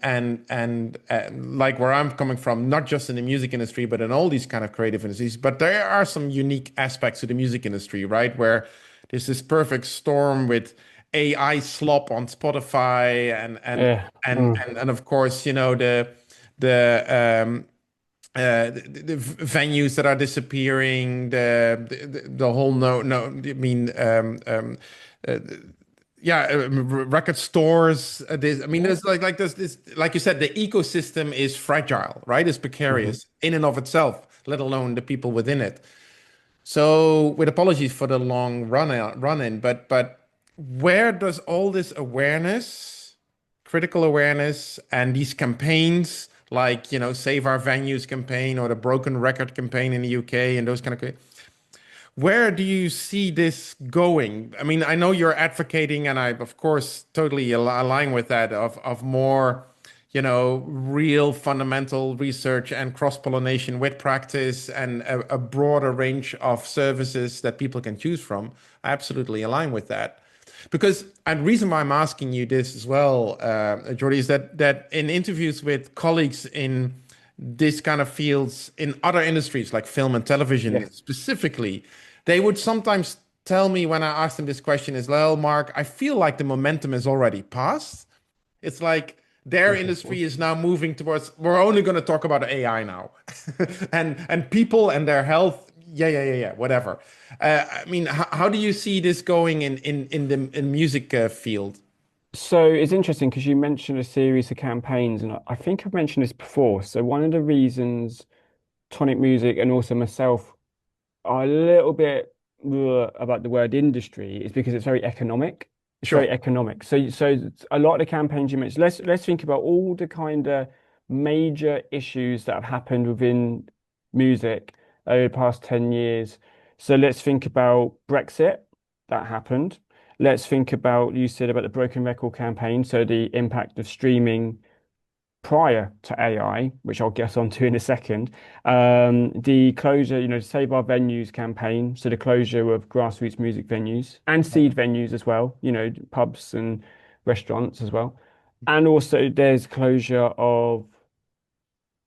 like where I'm coming from, not just in the music industry but in all these kind of creative industries, but there are some unique aspects to the music industry, right, where there's this perfect storm with AI slop on Spotify Yeah. Mm. and of course the venues that are disappearing, the whole no, I mean, uh, yeah, record stores. I mean, Yeah. there's like this, like you said, the ecosystem is fragile, right? It's Mhm. precarious in and of itself, let alone the people within it. So, with apologies for the long run in, but where does all this awareness, critical awareness, and these campaigns like Save Our Venues campaign or the Broken Record campaign in the UK and those kind of where do you see this going? I mean, I know you're advocating, and I, of course, totally align with that of more, real fundamental research and cross-pollination with practice and a broader range of services that people can choose from, I absolutely align with that. Because, and reason why I'm asking you this as well, Jeordie, is that in interviews with colleagues in this kind of fields in other industries like film and Yeah. television specifically, they would sometimes tell me when I ask them this question as well, Mark, I feel like the momentum is already past. It's like their industry Interesting. is now moving towards we're only going to talk about AI now, and people and their health. Yeah, whatever. I mean, how do you see this going in the music field? So it's interesting because you mentioned a series of campaigns, and I think I've mentioned this before. So one of the reasons Tonic Music and also myself are a little bit about the word industry is because it's very economic. It's very Sure. economic. So a lot of the campaigns you mentioned, let's think about all the kind of major issues that have happened within music over the past 10 years. So let's think about Brexit that happened. Let's think about, you said about the Broken Record campaign, so the impact of streaming prior to AI, which I'll get onto in a second. The closure, Save Our Venues campaign, so the closure of grassroots music venues and seed venues as well, pubs and restaurants as well. And also there's closure of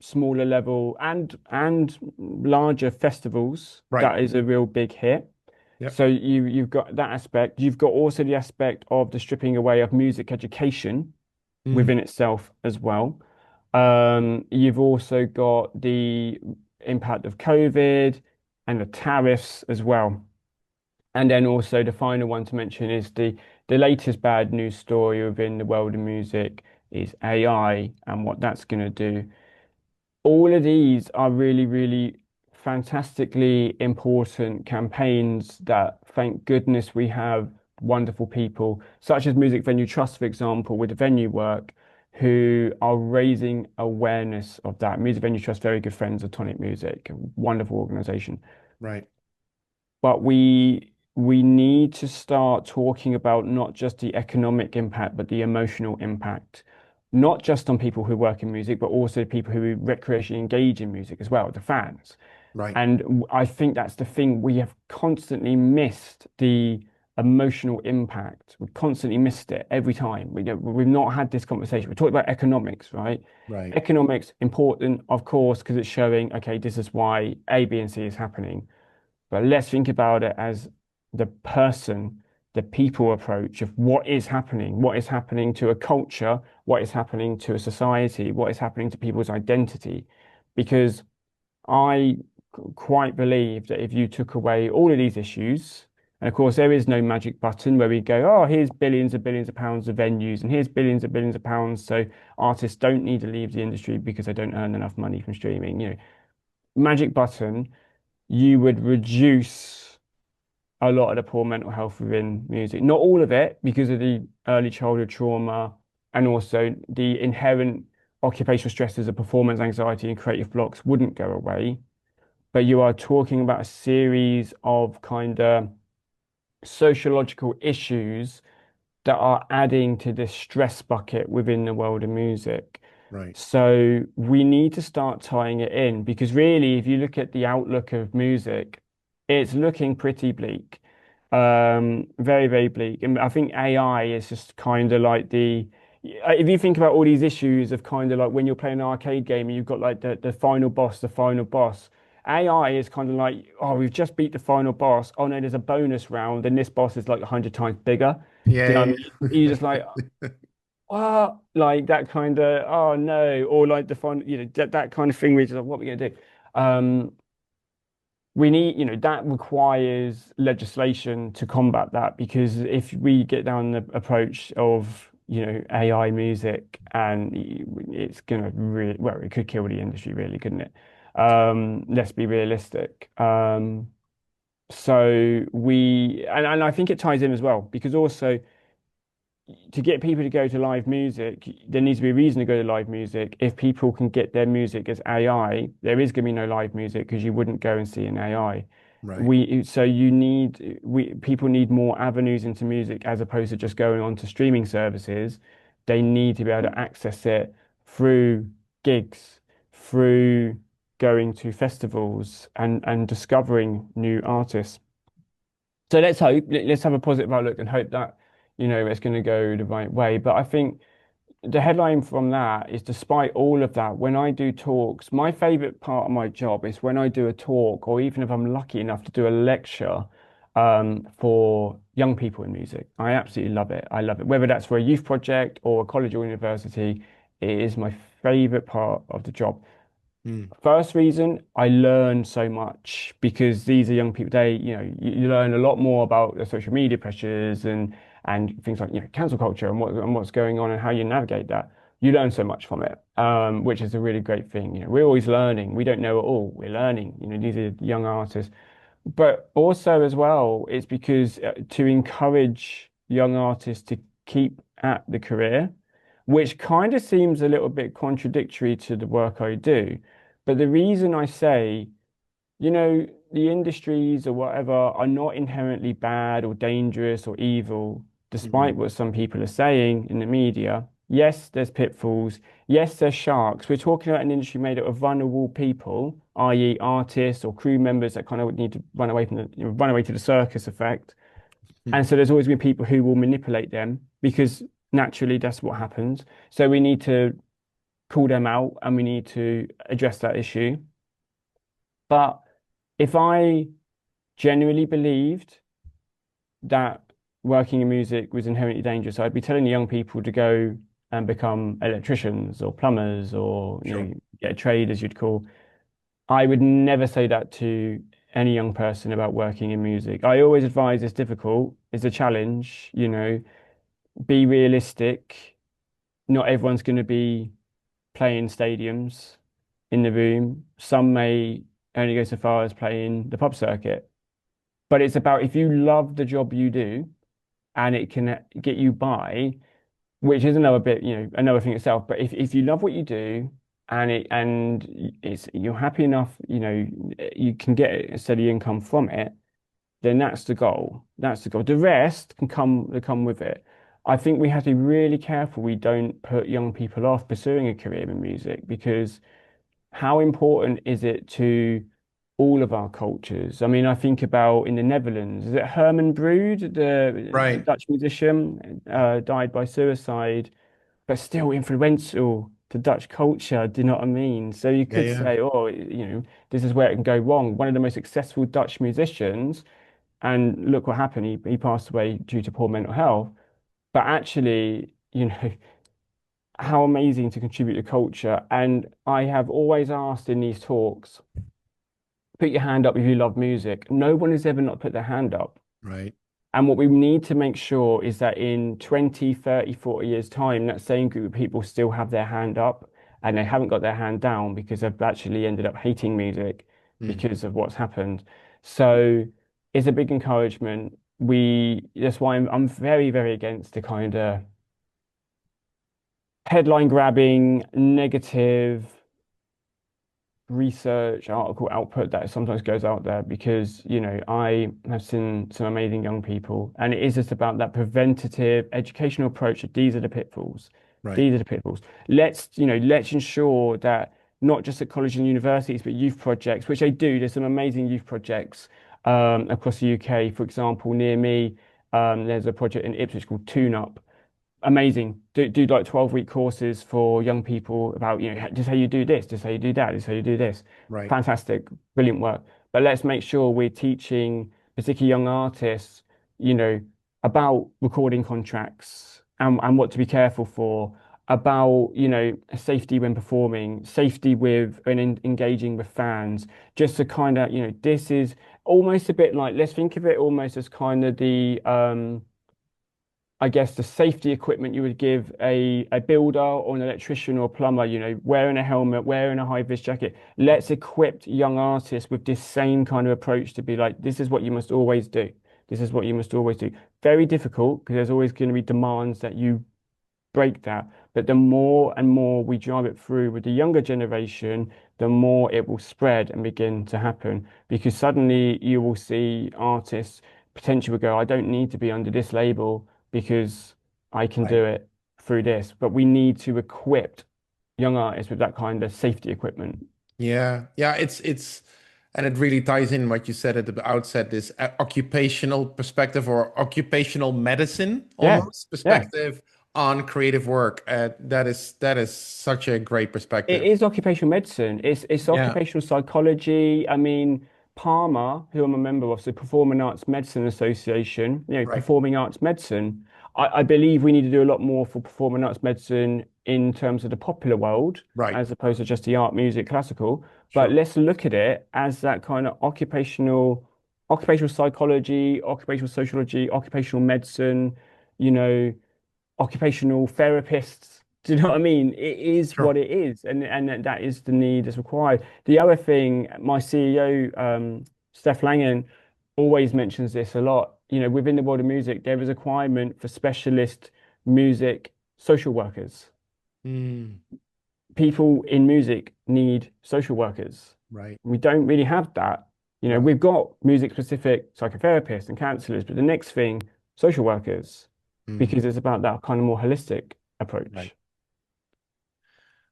smaller level and larger festivals. Right. That is a real big hit. Yep. So you've got that aspect. You've got also the aspect of the stripping away of music education Mm, within itself as well. You've also got the impact of COVID and the tariffs as well. And then also the final one to mention is the latest bad news story within the world of music is AI and what that's going to do. All of these are really, really fantastically important campaigns that, thank goodness, we have wonderful people such as Music Venue Trust, for example, with the venue work, who are raising awareness of that. Music Venue Trust, very good friends of Tonic Music, a wonderful organization. right. But we need to start talking about not just the economic impact, but the emotional impact, not just on people who work in music, but also people who recreationally engage in music as well, the fans. Right. And I think that's the thing. We have constantly missed the emotional impact. We've constantly missed it every time. We've not had this conversation. We talked about economics, right? Right. Economics important, of course, because it's showing, okay, this is why A, B, and C is happening. But let's think about it as the person, the people approach of what is happening to a culture, what is happening to a society, what is happening to people's identity. Because I quite believe that if you took away all of these issues, and of course, there is no magic button where we go, oh, here's billions and billions of pounds of venues, and here's billions and billions of pounds. So artists don't need to leave the industry because they don't earn enough money from streaming. Magic button, you would reduce a lot of the poor mental health within music. Not all of it, because of the early childhood trauma and also the inherent occupational stresses of performance anxiety and creative blocks wouldn't go away. But you are talking about a series of kind of sociological issues that are adding to this stress bucket within the world of music. Right. So we need to start tying it in because really, if you look at the outlook of music, it's looking pretty bleak. Very, very bleak. And I think AI is just kind of like if you think about all these issues of kind of like when you're playing an arcade game and you've got like the final boss, the final boss. AI is kind of like, oh, we've just beat the final boss. Oh no, there's a bonus round, and this boss is like 100 times bigger. Do you know what I Yeah. mean? You're just like, what? Like that kind of, oh no, or like the fun, that kind of thing. Where you're just like, what are we gonna do? Um, we need, that requires legislation to combat that because if we get down the approach of, AI music and it's gonna really, well, it could kill the industry, really, couldn't it? Let's be realistic. So and I think it ties in as well because also to get people to go to live music, there needs to be a reason to go to live music. If people can get their music as AI, there is going to be no live music because you wouldn't go and see an AI. Right. People need more avenues into music as opposed to just going on to streaming services. They need to be able to access it through gigs, through going to festivals and discovering new artists. So let's hope, let's have a positive outlook and hope that, it's going to go the right way. But I think the headline from that is, despite all of that, when I do talks, my favorite part of my job is when I do a talk, or even if I'm lucky enough to do a lecture for young people in music. I absolutely love it. I love it. Whether that's for a youth project or a college or university, it is my favorite part of the job. Mm. First reason, I learn so much because these are young people. You learn a lot more about the social media pressures and things like, cancel culture and what's going on and how you navigate that. You learn so much from it, which is a really great thing. We're always learning. We don't know it all. We're learning. These are young artists, but also as well, it's because to encourage young artists to keep at the career, which kind of seems a little bit contradictory to the work I do. But the reason I say, the industries or whatever are not inherently bad or dangerous or evil, despite Mhm. what some people are saying in the media. Yes, there's pitfalls. Yes, there's sharks. We're talking about an industry made up of vulnerable people, i.e., artists or crew members that kind of need to run away from run away to the circus effect. And so there's always been people who will manipulate them because naturally that's what happens. So we need to call them out and we need to address that issue. But if I genuinely believed that working in music was inherently dangerous, I'd be telling the young people to go and become electricians or plumbers or, Sure. get a trade, as you'd call. I would never say that to any young person about working in music. I always advise it's difficult, it's a challenge, be realistic. Not everyone's going to be playing stadiums in the room. Some may only go so far as playing the pub circuit. But it's about, if you love the job you do and it can get you by, which is another bit, another thing itself. But if you love what you do and you're happy enough, you can get a steady income from it, then that's the goal. That's the goal. The rest can come with it. I think we have to be really careful we don't put young people off pursuing a career in music, because how important is it to all of our cultures? I mean, I think about in the Netherlands, is it Herman Brood, the Right. Dutch musician, died by suicide, but still influential to Dutch culture. Do you know what I mean? So you Yeah, could yeah. say, oh, this is where it can go wrong. One of the most successful Dutch musicians, and look what happened. He passed away due to poor mental health. But actually, how amazing to contribute to culture. And I have always asked in these talks, put your hand up if you love music. No one has ever not put their hand up. Right. And what we need to make sure is that in 20, 30, 40 years' time, that same group of people still have their hand up and they haven't got their hand down because they've actually ended up hating music Mm. because of what's happened. So it's a big encouragement. That's why I'm very, very against the kind of headline grabbing, negative research article output that sometimes goes out there, because I have seen some amazing young people, and it is just about that preventative educational approach. That these are the pitfalls. Right. These are the pitfalls. Let's ensure that not just at colleges and universities, but youth projects, which they do. There's some amazing youth projects across the UK. For example, near me, there's a project in Ipswich called Tune Amazing. Do like 12-week courses for young people about, just how you do this, just how you do that, just how you do this. Right. Fantastic, brilliant work. But let's make sure we're teaching particularly young artists, you know, about recording contracts and what to be careful for, about, safety when performing, safety with and engaging with fans, just to kind of, this is almost a bit like, let's think of it almost as kind of the I guess the safety equipment you would give a builder or an electrician or a plumber, wearing a helmet, wearing a high vis jacket. Let's equip young artists with this same kind of approach to be like, this is what you must always do. This is what you must always do. Very difficult because there's always going to be demands that you break that. But the more and more we drive it through with the younger generation, the more it will spread and begin to happen. Because suddenly you will see artists potentially will go, I don't need to be under this label because I can Right. do it through this. But we need to equip young artists with that kind of safety equipment. Yeah, yeah, it's and it really ties in what you said at the outset, this occupational perspective or occupational medicine Yeah, almost yeah. perspective on creative work. That is such a great It perspective. is occupational medicine. It's Yeah, occupational psychology. I mean, Palmer, who I'm a member of, the Performing Arts Medicine Association, right, performing arts medicine. I believe we need to do a lot more for performing arts medicine in terms of the popular world, right, as opposed to just the art, music, classical. But sure, let's look at it as that kind of occupational psychology, occupational sociology, occupational medicine, you know, occupational therapists. Do you know what I mean? It is what sure. it is, and that is the need that's required. The other thing, my CEO, Steph Langen, always mentions this a lot. Within the world of music, there is a requirement for specialist music social workers. Mm, People in music need social workers. right, We don't really have that. right. We've got music-specific psychotherapists and counselors, but the next thing, social workers, Mm, because it's about that kind of more holistic right. approach.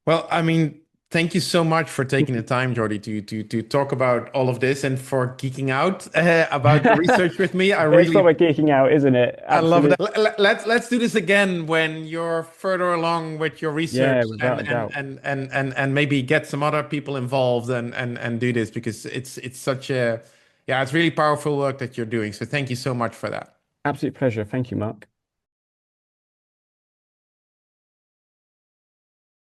Well, I mean, thank you so much for taking the time, Jordy, to talk about all of this and for geeking out about your research with me. It's sort of geeking out, isn't it? I love Absolutely. that. Let's do this again when you're further along with your research Yeah, without a doubt. and maybe get some other people involved and do this because it's such a, yeah, it's really powerful work that you're doing. So thank you so much for that. Absolute pleasure. Thank you, Mark.